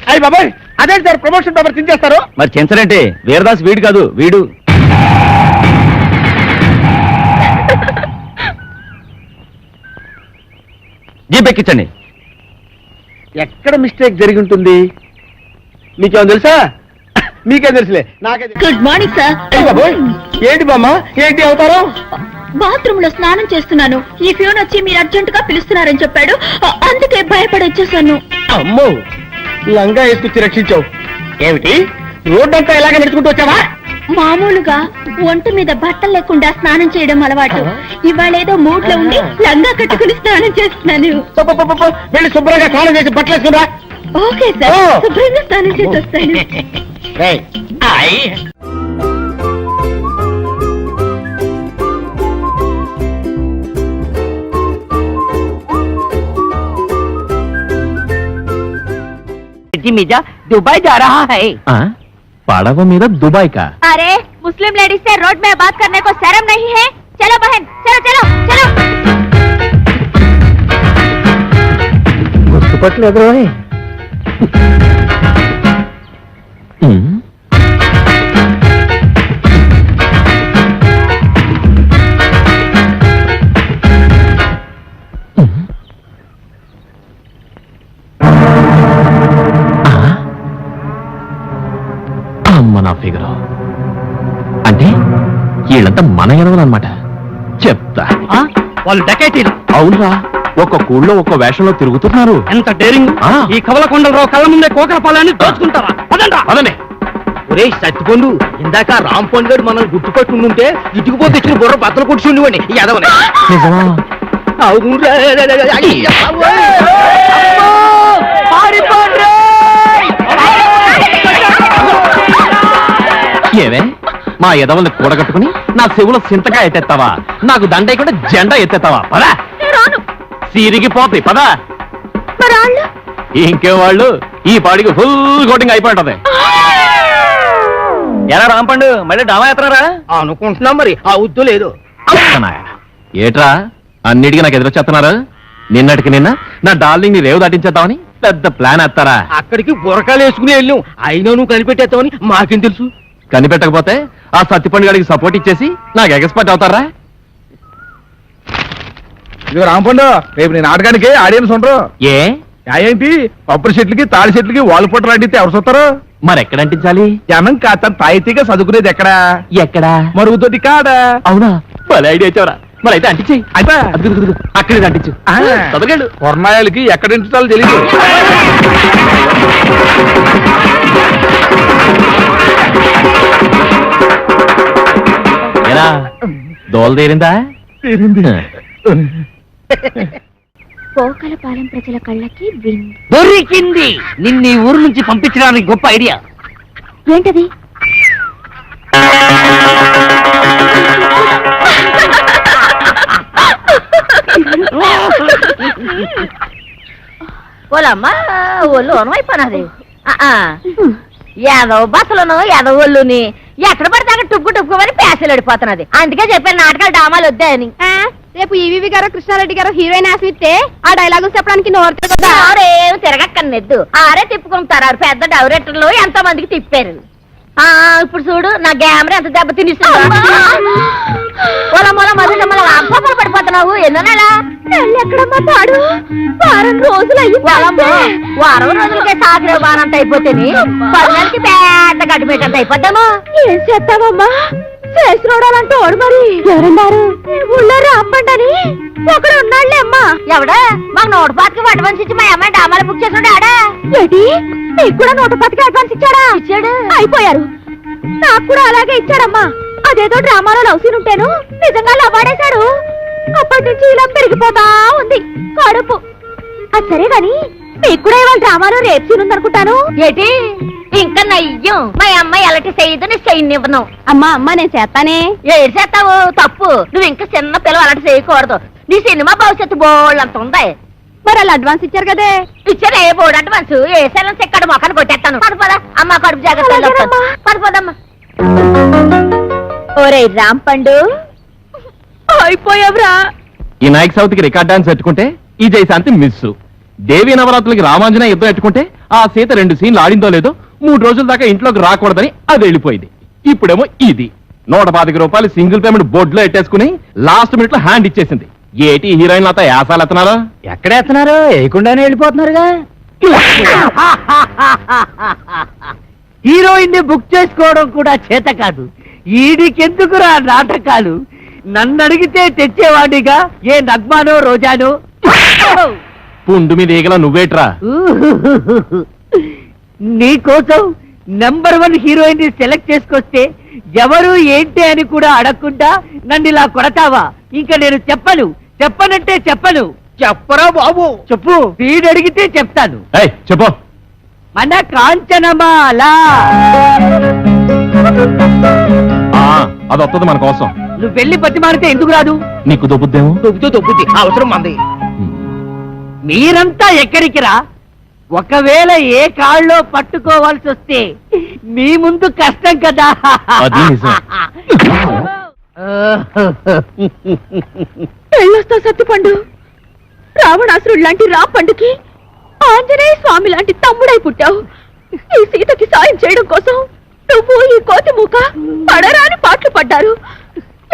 అయ్యి బాబాయ్, అదేంటి సార్ ప్రమోషన్ పేపర్ తించేస్తారు? మరి చెంచరంటే వీరదాస్ వీడు కాదు, వీడు. జీప్ ఎక్కించండి. ఎక్కడ మిస్టేక్ జరిగి ఉంటుంది? మీకేమో తెలుసా? మీకేం తెలుసులే, నాకే తెలుసు. Good morning sir. అయ్య బాబోయ్, ఏంటి బామ్మ, ఏంటి అవుతారు? బాత్రూమ్ లో స్నానం చేస్తున్నాను. ఈ ఫ్యూన్ వచ్చి మీరు అర్జెంట్ గా పిలుస్తున్నారని చెప్పాడు, అందుకే భయపడి వచ్చేసాను. అమ్మో, లంగా వేసుకొచ్చి రక్షించావు. ఏమిటి రోడ్డంతా ఇలాగే నడుచుకుంటూ వచ్చావా? మామూలుగా ఒంటి మీద బట్టలు లేకుండా స్నానం చేయడం అలవాటు. ఇవాళ ఏదో మూడ్ లో ఉండి లంగా కట్టుకుని స్నానం చేస్తున్నాను. వెళ్ళి శుభ్రంగా స్నానం చేసి బట్టలు వేసుకురా. ఓకే సార్, శుభ్రంగా స్నానం చేసి వస్తాను. मीजा दुबई जा रहा है. పడవ మీద దుబాయ్ కా? अरे मुस्लिम लेडीज से रोड में बात करने को शर्म नहीं है? चलो बहन, चलो चलो चलो. గుర్తుపట్టలేదు. నా ఫిగర్ అంటే వీళ్ళంతా మన ఎనవలన్నమాట. చెప్తా. వాళ్ళు డకైటీలు. అవునరా, ఒక్క కూళ్ళో ఒక్క వేషంలో తిరుగుతున్నారు. ఎంత డేరింగ్! ఈ కవలకొండలరావు కళ్ళ ముందే కోకలపాలని దోచుకుంటారా? అదనే ఒరే సత్తిపండు, ఇందాక రాంపండు గారు మనం గుర్తుపట్టుకుని ఉంటే ఇటుకుపోతే ఇచ్చిన బుర్ర బద్దలు కొట్టి ఉండేవాడిని. ఈ ఎదవని నిజమా? ఏవే మా ఎదవల్ని కూడగట్టుకుని నా చెవులో సింతగా ఎత్తేస్తావా? నాకు దండేయకుండా జెండా ఎత్తేస్తావా? పదా సిరిగిపోతాయి. పదా ఇంకే వాళ్ళు ఈ పాడికి ఫుల్ కోటింగ్ అయిపోయి ఉంటది. ఎలా రాంపండు మళ్ళీ డామా ఎత్తనారా? అనుకుంటున్నాం, మరి ఆ ఉద్దు లేదు. ఏట్రా అన్నిటికీ నాకు ఎదురొచ్చేస్తున్నారా? నిన్నటికి నిన్న నా డార్లింగ్ ని రేవు దాటించేద్దామని పెద్ద ప్లాన్ వేస్తారా? అక్కడికి బురకాలు వేసుకుని వెళ్ళాం, అయినా నువ్వు కనిపెట్టేస్తావని మాకేం తెలుసు? కనిపెట్టకపోతే ఆ సత్తిపండు గారికి సపోర్ట్ ఇచ్చేసి నాకు ఎక్స్పర్ట్ అవుతారా? ఇది రాంపండు, రేపు నీ నాటకానికి ఆడియన్స్ ఉండరు. ఏ ఏంటి కొబ్బరి చెట్లకి తాడి చెట్లకి వాళ్ళు పొట్టలు అడిగితే ఎవరు చూస్తారు? మరి ఎక్కడ అంటించాలి? జనం కాస్త తాయితీగా చదువుకునేది ఎక్కడా? ఎక్కడా? మరుగుతోటి కాడా? అవునా, భలే ఐడియా ఇచ్చావరా. మరి అయితే అంటించేయి. అయితే అక్కడే అంటించు. చదవగాడు కొరనాయాలకి ఎక్కడ ఇంటాలో తెలియదు. ఎలా దోల తీరిందా? పోకలపాలెం ప్రజల కళ్ళకి విందు. దొరికింది. నిన్ను ఈ ఊరు నుంచి పంపించడానికి గొప్ప ఐడియా. ఏంటది? ఓలమ్మా ఒళ్ళు అనమైపోయినది. యాదవ బస్సులను యాదవ ఒళ్ళుని ఎక్కడ పడితే అక్కడ టుక్కు టుక్కుమని ప్యాసలు అడిపోతున్నది. అందుకే చెప్పాను నాటకాలు డామాలు వద్దా అని. రేపు ఈవీవి గారు కృష్ణారెడ్డి గారు హీరోయిన్ ఆశిస్తే ఆ డైలాగులు చెప్పడానికి నోరు ఆరేం తిరగక్కర్లేదు. ఆరే తిప్పుకుంటారు. పెద్ద డైరెక్టర్లు ఎంతో మందికి తిప్పారు. ఇప్పుడు చూడు నా గ్యామరా ఎంత దెబ్బ తినిస్తుందో. మొదలు పడిపోతున్నావు. ఎన్నో నెల ఎక్కడమ్మా తాడు? వారం రోజులు వారం రోజులకే సాగరే బానంత అయిపోతేని 10 నెలలకి పెద్ద గడ్డిమేటంత అయిపోతాము. ఏం చేస్తావమ్మా? చేసి చూడాలంటే ఓడు మరి ఎవరున్నారు? ఊళ్ళో రాంపండని ఒకడు ఉన్నాళ్లే అమ్మా. ఎవడా? మాకు 105కి అడ్వాన్స్ ఇచ్చి మా అమ్మాయి డామాలు బుక్ చేసాడు. ఆడా ఏంటి? నీకు కూడా 110కి అడ్వాన్స్ ఇచ్చాడా? ఇచ్చాడు. అయిపోయారు. నాకు కూడా అలాగే ఇచ్చాడమ్మా. అదేదో డ్రామాలో లవ్ సీన్ ఉంటేను నిజంగా లవ్ ఆడేశాడు. అప్పటి నుంచి ఇలా పెరిగిపోతా ఉంది కడుపు. అది సరే గాని మీకు కూడా ఇవాళ డ్రామాలో రేపు సీన్ ఉందనుకుంటాను. ఏటి ఇంకా నయ్యం మా అమ్మాయి ఎలాంటి చేయదు నీ చేయనివ్వను. అమ్మ నేను చేస్తానే. ఏడు చేస్తావు తప్పు. నువ్వు ఇంకా చిన్న పిల్లలు అలాంటి చేయకూడదు. నీ సినిమా భవిష్యత్తు బోల్డ్ అంత ఉంది. మరి అలా అడ్వాన్స్ ఇచ్చారు కదే. ఇచ్చారు ఏ బోర్డు అడ్వాన్స్ ఏ సెలెన్స్ ఎక్కడ మొక్కను కొట్టేస్తాను. పదపద అమ్మ కడుపు జాగ్రత్త. పదపదమ్మా. ఓరే రాంపండు అయిపోయావురా. ఈ నాయక్ సౌత్కి రికార్డ్ డాన్స్ పెట్టుకుంటే ఈ జయశాంతి మిస్. దేవి నవరాత్రులకి రామాంజన యుద్ధం పెట్టుకుంటే ఆ సీత 2 సీన్లు ఆడిందో లేదో 3 రోజుల దాకా ఇంట్లోకి రాకూడదని అది వెళ్ళిపోయింది. ఇప్పుడేమో ఇది 125 రూపాయలు సింగిల్ పేమెంట్ బోర్డులో ఎట్టేసుకుని లాస్ట్ మినిట్ లో హ్యాండ్ ఇచ్చేసింది. ఏటి హీరోయిన్ అంతా యాసాలు ఎత్తున్నారా? ఎక్కడెత్తున్నారు? వేయకుండానే వెళ్ళిపోతున్నారుగా. హీరోయిన్ ని బుక్ చేసుకోవడం కూడా చేత కాదు. ఈడికెందుకురా నాటకాలు? నన్ను అడిగితే తెచ్చేవాడిగా ఏ నగ్మానో రోజానో. పుండు మీద ఈగల నువ్వేట్రా? నీకోసం నెంబర్ 1 హీరోయిన్ ని సెలెక్ట్ చేసుకొస్తే ఎవరు ఏంటి అని కూడా అడగకుండా నన్ను ఇలా కొడతావా? ఇంకా నేను చెప్పనంటే చెప్పను. చెప్పరా బాబు? చెప్పు. వీడు అడిగితే చెప్తాను. చెప్పు. మన కాంచనమాల. అది వస్తుంది మన కోసం. నువ్వు వెళ్ళి బతిమాలితే ఎందుకు రాదు? నీకు దొబ్బుద్దేమో. దొబ్బుద్ది అవసరం మంది. మీరంతా ఎక్కడికి రా? ఒకవేళ ఏ కాళ్ళలో పట్టుకోవాల్సి వస్తే మీ ముందు కష్టం కదా. అది నిజం. పెళ్ళొస్తా సత్తుపండు. రావణాసురుడు లాంటి రాంపండుకి ఆంజనేయ స్వామి లాంటి తమ్ముడై పుట్టావు. ఈ సీతకి సాయం చేయడం కోసం నువ్వు ఈ కోతి మూక పడరాని పాటలు పడ్డారు.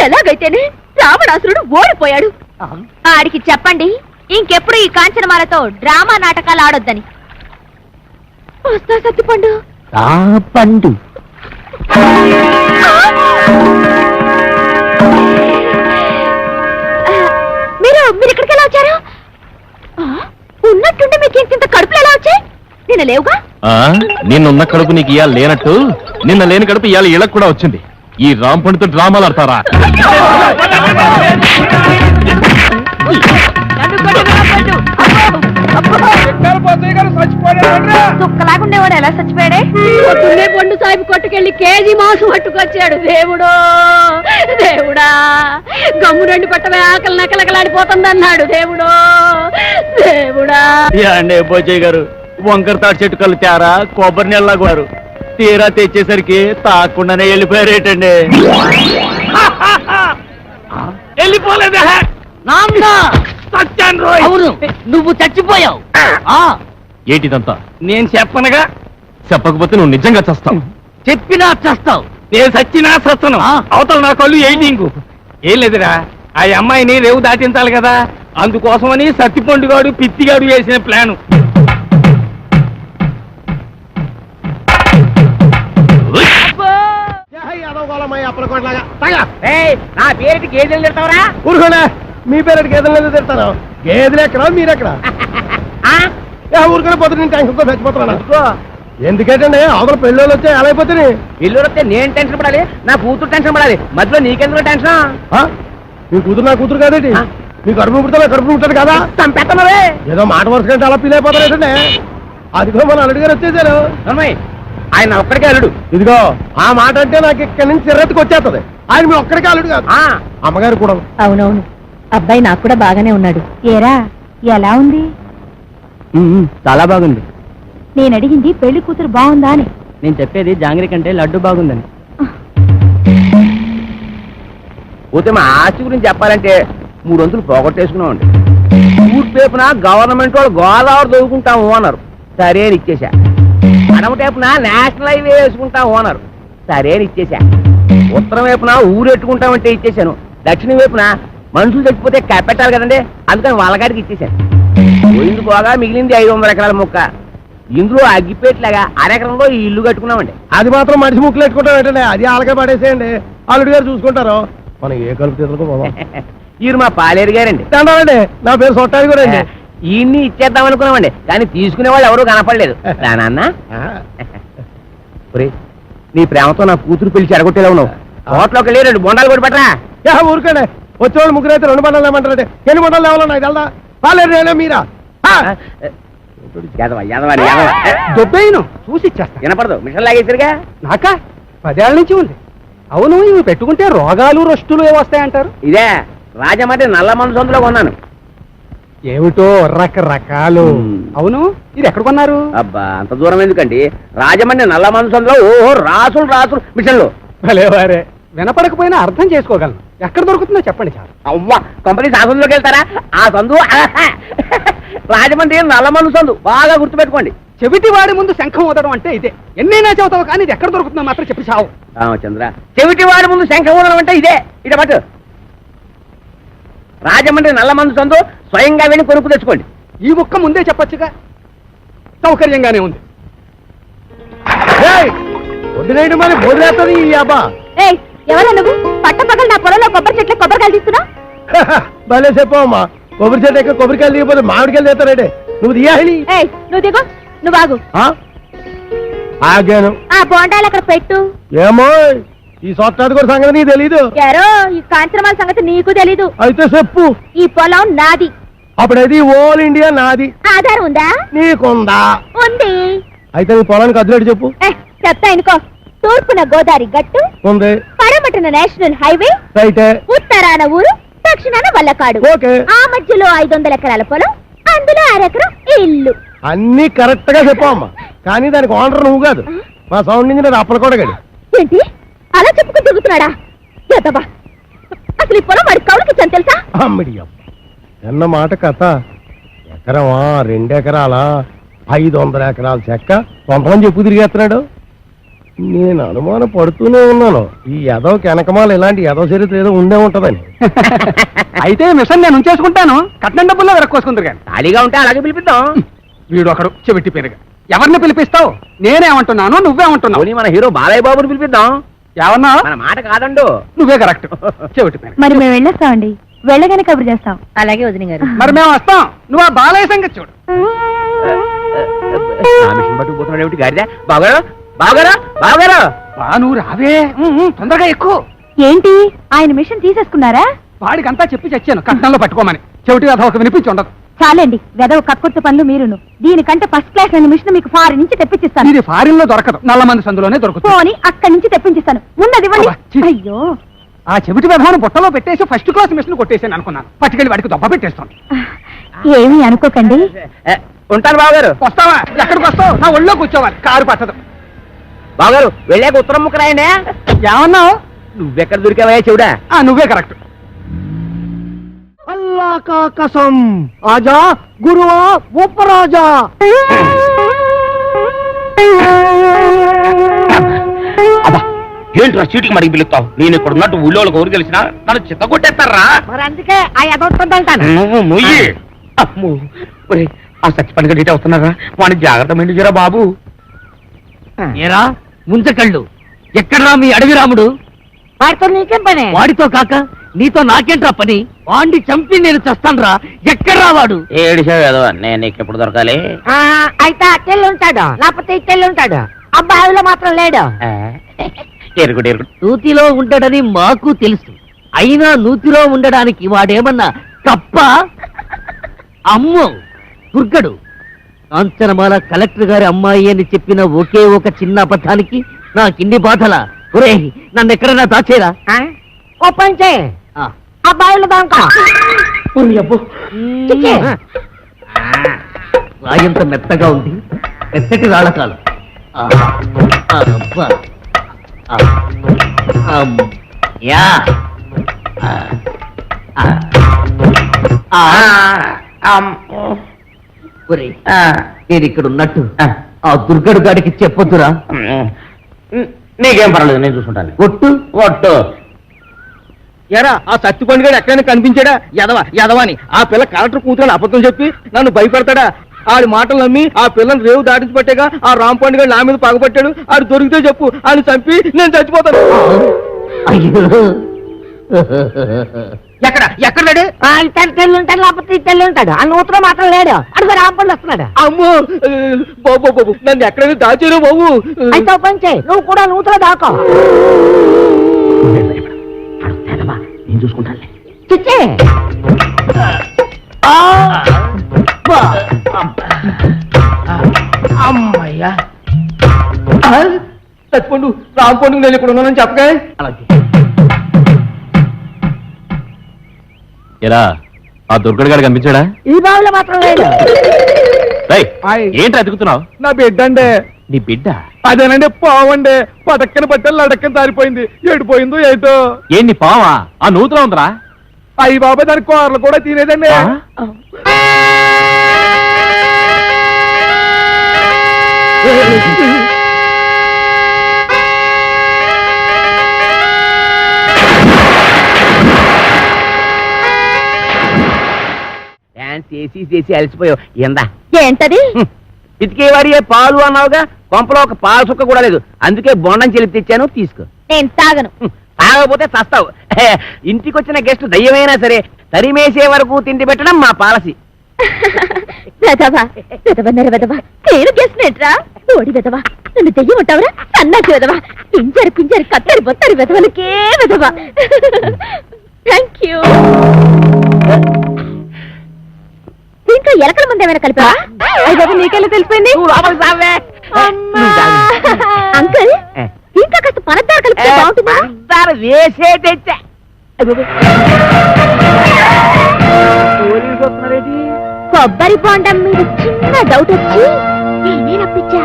ఎలాగైతేనే రావణాసురుడు ఓడిపోయాడు. ఆడికి చెప్పండి ఇంకెప్పుడు ఈ కాంచనమాలతో డ్రామా నాటకాలు ఆడొద్దని. వస్తా సత్తుపండు. పండు మీరు ఇక్కడికి ఎలా వచ్చారు? ఉన్నట్టుండి మీకు ఇంత కడుపులు ఎలా వచ్చాయి? నిన్న లేవుగా. నిన్నున్న కడుపు నీకు ఇవాళ లేనట్టు నిన్న లేని కడుపు ఇవాళ ఇళ్ళకు కూడా వచ్చింది. ఈ రాంపండుతో డ్రామాలు ఆడతారా? దుఃఖలాగుండేవాడు ఎలా చచ్చిపోయాడే? పొద్దున్నే పండు సాహిబ్ కొట్టుకెళ్ళి కేజీ మాంసం పట్టుకొచ్చాడు. దేవుడో దేవుడా, గమ్ము 2 పట్టవే ఆకలి నకలకలాడిపోతుంది అన్నాడు. దేవుడో దేవుడా. అండి బోజయ్య గారు వంకర తాటి చెట్టు కళ్ళు తేరా కొబ్బరి నీళ్ళ గారు తీరా తెచ్చేసరికి తాకుండానే వెళ్ళిపోయారేటండి. వెళ్ళిపోలేదా? అవును, నువ్వు చచ్చిపోయావు. ఏటిదంతా? నేను చెప్పనగా. చెప్పకపోతే నువ్వు నిజంగా చస్తావు. చెప్పినా చస్తావు. నేను సచ్చినా సస్తను. అవతల నా కళ్ళు ఎయిటింగు. ఏం లేదురా, ఆ అమ్మాయిని రేవు దాటించాలి కదా, అందుకోసమని సత్తిపండుగాడు పిత్తిగాడు వేసిన ప్లాను. నా పేరుకి గేదెలు తిడతావరా? ఊరుకోనా, మీ పేరు గేదెలు తిడతాను. గేదెలు ఎక్కడా మీరెక్కడా? ఊరుకునే పోతే నేను టెన్షన్తో చచ్చిపోతున్నా. ఎందుకంటే అవతల పెళ్ళోళ్ళు వచ్చే ఎలా అయిపోతుంది? ఇల్లు వస్తే నేను టెన్షన్ పడాలి, నా కూతురు టెన్షన్ పడాలి. మధ్యలో నీకెందుకు టెన్షన్? మీ కూతురు నా కూతురు కాదేంటి? మీ కడుపు పుడతా కడుపు ఉంటుంది కదా. పెట్టమవే ఏదో మాట వరుస కంటే అలా ఫీల్ అయిపోతారేటండి. అదిగో మన అల్లుడు గారు వచ్చేసారు. ఆయన ఒక్కడికే అల్లుడు. ఇదిగో ఆ మాట అంటే నాకు ఇక్కడి నుంచి చిర్రెత్తుకు వచ్చేస్తుంది. ఆయన మీ ఒక్కడికే అల్లుడు కాదు, అమ్మగారు కూడా. అవునవును, అబ్బాయి నాకు కూడా బాగానే ఉన్నాడు. ఏరా ఎలా ఉంది? చాలా బాగుంది. నేను అడిగింది పెళ్లి కూతురు బాగుందా అని. నేను చెప్పేది జాంగిరి కంటే లడ్డు బాగుందని. పోతే మా ఆస్తి గురించి చెప్పాలంటే 3 వంతులు పోగొట్టేసుకున్నామండి. ఊరు పేపున గవర్నమెంట్ వాళ్ళు గోదావరి దొరుకుంటాము అన్నారు, సరే అని ఇచ్చేసా. అడమ టైపున నేషనల్ హైవే వేసుకుంటాము అన్నారు, సరే అని ఇచ్చేసా. ఉత్తరం వైపున ఊరు ఎట్టుకుంటామంటే ఇచ్చేసాను. దక్షిణం వైపున మనుషులు చచ్చిపోతే కప్పెట్టాలి కదండి, అందుకని వాళ్ళగాడికి ఇచ్చేసాను. పోయింది పోగా మిగిలింది 500 ఎకరాల మొక్క. ఇందులో అగ్గిపేట్లాగా అరెకరంలో ఈ ఇల్లు కట్టుకున్నామండి. అది మాత్రం మనిషి ముక్కులు ఎట్టుకుంటాం ఏంటండి, అది ఆలకే పడేసేయండి, అల్లుడు గారు చూసుకుంటారు. మనం ఏ కలుపు తీసుకో. ఈయన మా పాలేరు గారండి. అండి, నా పేరు సొట్టాది కూడా అండి. ఈయన్ని ఇచ్చేద్దాం అనుకున్నామండి, కానీ తీసుకునే వాళ్ళు ఎవరూ కనపడలేదు. నాన్న నీ ప్రేమతో నా కూతురు పిలిచి అడగొట్టేలా ఉన్నావు. హోటల్లోకి వెళ్ళి 2 బొండాలు కూడా పెట్టరా. ఊరుకోండి, వచ్చేవాళ్ళు ముగ్గురు అయితే 2 బండలు ఏమంటారంటే ఎన్ని బండలు లేవాలో నాకు తెలదా? పాలేరు నేనే మీరా? దొబ్బేయను చూసి ఇచ్చేస్తా. వినపడదు, మిషన్ లాగేసరిగా. నాకా 10 ఏళ్ల నుంచి ఉంది. అవును, ఇవి పెట్టుకుంటే రోగాలు రొస్టులు ఏమొస్తాయంటారు? ఇదే రాజమండ్రి నల్ల మందు సందులో కొన్నాను. ఏమిటో రకరకాలు. అవును, ఇది ఎక్కడ కొన్నారు? అబ్బా అంత దూరం ఎందుకండి, రాజమండ్రి నల్ల మందు సందులో ఓహో రాసులు రాసులు మిషన్లు. భలేవారే, వినపడకపోయినా అర్థం చేసుకోగలను. ఎక్కడ దొరుకుతుందో చెప్పండి చాలు. అవ్వా కంపెనీ సందులోకి వెళ్తారా? ఆ సందు రాజమండ్రి నల్ల మందు సందు, బాగా గుర్తుపెట్టుకోండి. చెవిటి వాడి ముందు శంఖం ఊదడం అంటే ఇదే. ఎన్నైనా చెబుతావు కానీ ఇది ఎక్కడ దొరుకుతుందో మాత్రం చెప్పి చావు. రామచంద్ర, చెవిటి వాడి ముందు శంఖం ఊదడం అంటే ఇదే. ఇదే పట్టు, రాజమండ్రి నల్ల మందు సందు, స్వయంగా వెళ్ళి కొనుక్కు తెచ్చుకోండి. ఈ ముక్క ముందే చెప్పొచ్చుగా, సౌకర్యంగానే ఉంది. వదిలేయడం మరి వదిలేస్తుంది ఈ అబ్బా. ఏయ్, ఎవరా నువ్వు? పట్టపగలు నా పొలంలో కొబ్బరి చెట్లు కొబ్బరికాయలు తీస్తున్నా? భలే చెప్పమ్మా, కొబ్బరి చెట్టు ఎక్క కొబ్బరికాయలు దిగిపోతే మామిడికాయలు తీస్తారంటే నువ్వు దియాలి. ఏయ్, నువ్వు దిగు, నువ్వు ఆగు. ఆగాను. ఆ బోండాలు అక్కడ పెట్టు. ఏమో ఈ సొట్టాది కూడా సంగతి నీకు తెలీదు. యారో, ఈ కాంచనమాల సంగతి నీకు తెలీదు. అయితే చెప్పు. ఈ పొలం నాది. అప్పుడైతే ఓల్ ఇండియా నాది. ఆధారం ఉందా? నీకుందా? ఉంది. అయితే నీ పొలానికి అదిలేడు చెప్పు. చెప్తా అనుకో. తూర్పున గోదావరి గట్టు ఉంది, పడమటన నేషనల్ హైవే, రైటే, ఉత్తరాన ఊరు, దక్షిణాన వల్లకాడు. ఓకే. ఆ మధ్యలో 500 ఎకరాల పొలం, అందులో 1 ఎకరం ఇల్లు. అన్ని కరెక్ట్ గా చెప్పమ్మా, కానీ దానికి ఓనర్ నువ్వు కాదు, మా సౌండ్ ఇంజనీర్ అప్పల కూడా గడి. ఏంటి అలా చెప్పుకుని తిరుగుతున్నాడా? ఎదవా, అసలు ఈ పొలం వాడి కౌలుకి ఇచ్చాను తెలుసా? అమ్మిడి ఎన్న మాట కథ. ఎకరమా 2 ఎకరాలా 500 ఎకరాల చెక్క కొంతమంది చెప్పు తిరిగేస్తున్నాడు. నేను అనుమానం పడుతూనే ఉన్నాను, ఈ యదవ వెనకమాల ఇలాంటి యదవ చరిత్ర ఏదో ఉండే ఉంటదని. అయితే మిషన్ నేను ఉంచేసుకుంటాను, కట్నం డబ్బుల్లో వెనక్కోసుకుందరు కానీ. ఖాళీగా ఉంటే అలాగే పిలిపిద్దాం. వీడు ఒకడు చెవిటి పెరుగా. ఎవరిని పిలిపిస్తావు? నేనేమంటున్నాను, నువ్వేమంటున్నావు? పోనీ మన హీరో బాలయ్య బాబుని పిలిపిద్దాం. ఏమన్నా? మన మాట కాదండు. నువ్వే కరెక్ట్, చెవిటి పెరుగు. మరి మేము వెళ్ళొస్తామండి, వెళ్ళగానే కబురు చేస్తాం. అలాగే వదిన గారు. మరి మేము వస్తాం, నువ్వు ఆ బాలయ్య సంగతి చూడు. మిషన్ పట్టుకుపోతున్నాడు ఏమిటి గారిదా? బావగారు, బావగారు, బావగారు. నువ్వు రావే, తొందరగా ఎక్కువ. ఏంటి, ఆయన మిషన్ తీసేసుకున్నారా? వాడికంతా చెప్పి చచ్చాను కట్నంలో పట్టుకోమని. చెవిటి కథ ఒక వినిపించి ఉండదు. చాలండి, వెదవ కక్కుర్తి పనులు మీరును. దీనికంటే ఫస్ట్ క్లాస్ అయిన మిషన్ మీకు ఫారెన్ నుంచి తెప్పించిస్తాను. ఇది ఫారిన్ లో దొరకదు, నల్ల మంది సందులోనే దొరుకుతుంది. పోని అక్కడి నుంచి తెప్పించిస్తాను, ఉన్నది ఇవ్వండి. అబ్బా, ఛీ. అయ్యో, ఆ చెవిటి విధానం బుట్టలో పెట్టేసి ఫస్ట్ క్లాస్ మిషన్ కొట్టేసాను అనుకున్నాను. పట్టుకెళ్ళి వాడికి దొబ్బ పెట్టేస్తాను. ఏమీ అనుకోకండి. ఉంటాను బావగారు. వస్తావా? ఎక్కడికి వస్తావు? నా ఒళ్ళో కూర్చోవాలి, కారు పట్టదు. బావగారు వెళ్ళాక ఉత్తరం ముక్క రాయండి. ఏమన్నావు? నువ్వెక్కడ దొరికావా చెవుడా? నువ్వే కరెక్ట్. అల్లా కా కసం, ఆజా గురువా ఉపరాజా. అబ్బా ఏంట్రా చీటికి మడికి పిలుస్తావు? నేను ఇక్కడ ఉన్నట్టు ఊళ్ళో ఊరు తెలిసినా నన్ను చిత్త కొట్టేస్తారా? మరి అందుకే ఆ ఎదవుతుందంటాను. నువ్వు మొయ్యి. అమ్మో, ఆ సచ్చిపని గడిటే వస్తున్నారా? వాడిని జాగ్రత్త మెండుజరా బాబు. ఏరా ముంచకళ్ళు, ఎక్కడ్రా మీ అడవి రాముడు? వాడితో నీకేం పని? వాడితో కాక నీతో నాకేంట్రా పని? వాడిని చంపి నేను చస్తానురా. ఎక్కడ్రా వాడు? ఏడిసావు ఏదో, నేను నీకు ఎప్పుడు దొరకాలి? అయితే అట్టెళ్ళి ఉంటాడు, లేకపోతే ఇట్టెళ్ళి ఉంటాడు. అబ్బాయిలో మాత్రం లేడు. ఎరుగుడు ఎరుగుడు. నూతిలో ఉంటాడని మాకు తెలుసు, అయినా నూతిలో ఉండడానికి వాడేమన్నా కప్ప? అమ్మో దుర్గడు. కాంచనమాల కలెక్టర్ గారి అమ్మాయి అని చెప్పిన ఒకే ఒక చిన్న అబద్ధానికి నాకిన్ని బాధలా? ఒరే నన్ను ఎక్కడైనా దాచేరా? ఓ పని చేయి, అబ్బాయిలు దాంకా రాయంత మెత్తగా ఉంది, మెత్తటి రాళ్ళకాలు. నేను ఇక్కడ ఉన్నట్టు ఆ దుర్గడు గాడికి చెప్పొద్దురా. నీకేం పర్వాలేదు, నేను చూసుకుంటాను. ఒట్టు ఒట్టు. ఎరా ఆ సత్తిపండు గారు ఎక్కడైనా కనిపించాడా? ఎదవాని ఆ పిల్ల కలెక్టర్ కూతురని అబద్ధం చెప్పి నన్ను భయపెడతాడా? ఆడి మాటలు నమ్మి ఆ పిల్లని రేవు దాటించి పట్టేగా ఆ రాంపండు గారు నా మీద పగబట్టాడు. ఆడు దొరికితే చెప్పు, ఆయన చంపి నేను చచ్చిపోతాను. అయ్యో ఎక్కడ ఎక్కడాడు? తెల్లి ఉంటాడు లేకపోతే తెల్లి ఉంటాడు ఆ నూతులో మాత్రం లేడు అడుగు రాంపండి వస్తున్నాడు. అమ్మో బాబు బాబు నన్ను ఎక్కడైనా దాచారు బాబు. అయితే ఓ పని చేయి నువ్వు కూడా నూతులో దాకో. నేను చూసుకుంటాను. చిచ్చే అమ్మయ్యా చచ్చిపోండు రాంపండు నేను ఇక్కడ ఉన్నానని చెప్పగా. ఎలా ఆ దుర్గడు గారు కనిపించాడా? ఈ బావిలో మాత్రం లేడు. ఏంటి అతుకుతున్నావు? నా బిడ్డ అండి. నీ బిడ్డ? అదేనండి పావండి పటక్కన పట్టాలి లడక్కన దారిపోయింది. ఏడిపోయిందో ఏదో. ఏంటి పావా? ఆ నూతులో ఉందిరా. అయ్యి బాబాయ్ దాని కూరలు కూడా తినేదండి. చేసి చేసి అలసిపోయావు. ఎందా ఏంటది? ఇతికేవాడి పాలు అన్నావుగా, కొంపలో ఒక పాల సుక్క కూడా లేదు. అందుకే బొండం చెల్లి తెచ్చాను, తీసుకో. నేను తాగను. తాగకపోతే చస్తావు. ఇంటికి వచ్చిన గెస్ట్ దయ్యమైనా సరే తరిమేసే వరకు తిండి పెట్టడం మా పాలసీ. వెదవా వెదవన్నారు వెదవా. నేను గెస్ట్నేట్రా ఓడి వెదవా. నన్ను దెయ్యం ఉంటావురా సన్నాసి వెదవా. పింజరి పింజరి కత్తరి బొత్తరి వెదవలకే వెదవా. Thank you. దీంట్లో ఎలకల ముందు ఏమైనా కలిపా? నీకెళ్ళి తెలిసిపోయింది. అంకుల్ దీంట్లో కాస్త పనద్దారు కలిపితే బాగుంటుందా? వేసే తెచ్చా. కొబ్బరి బొండం మీద చిన్న డౌట్ వచ్చి నేనే రప్పించా.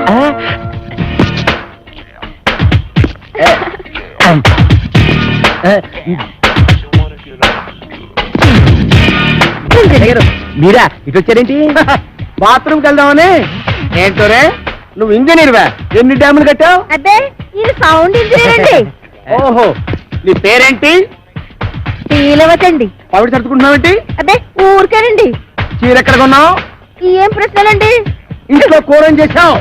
మీరా ఇటు వచ్చారేంటి? బాత్రూమ్కి వెళ్దామని. ఏంటోరే నువ్వు ఇంజనీర్వా? ఎన్ని డ్యాములు కట్టావు? అదే ఇది సౌండ్ ఇంజనీర్ అండి. ఓహో నీ పేరేంటి? తీలవతండి. పవిడి తడుచుకుంటున్నావేంటి? అదే ఊరికేనండి. చీర ఎక్కడ కొన్నావు? ఏం ప్రశ్నలండి? ఇంట్లో కూర ఏం చేశావు?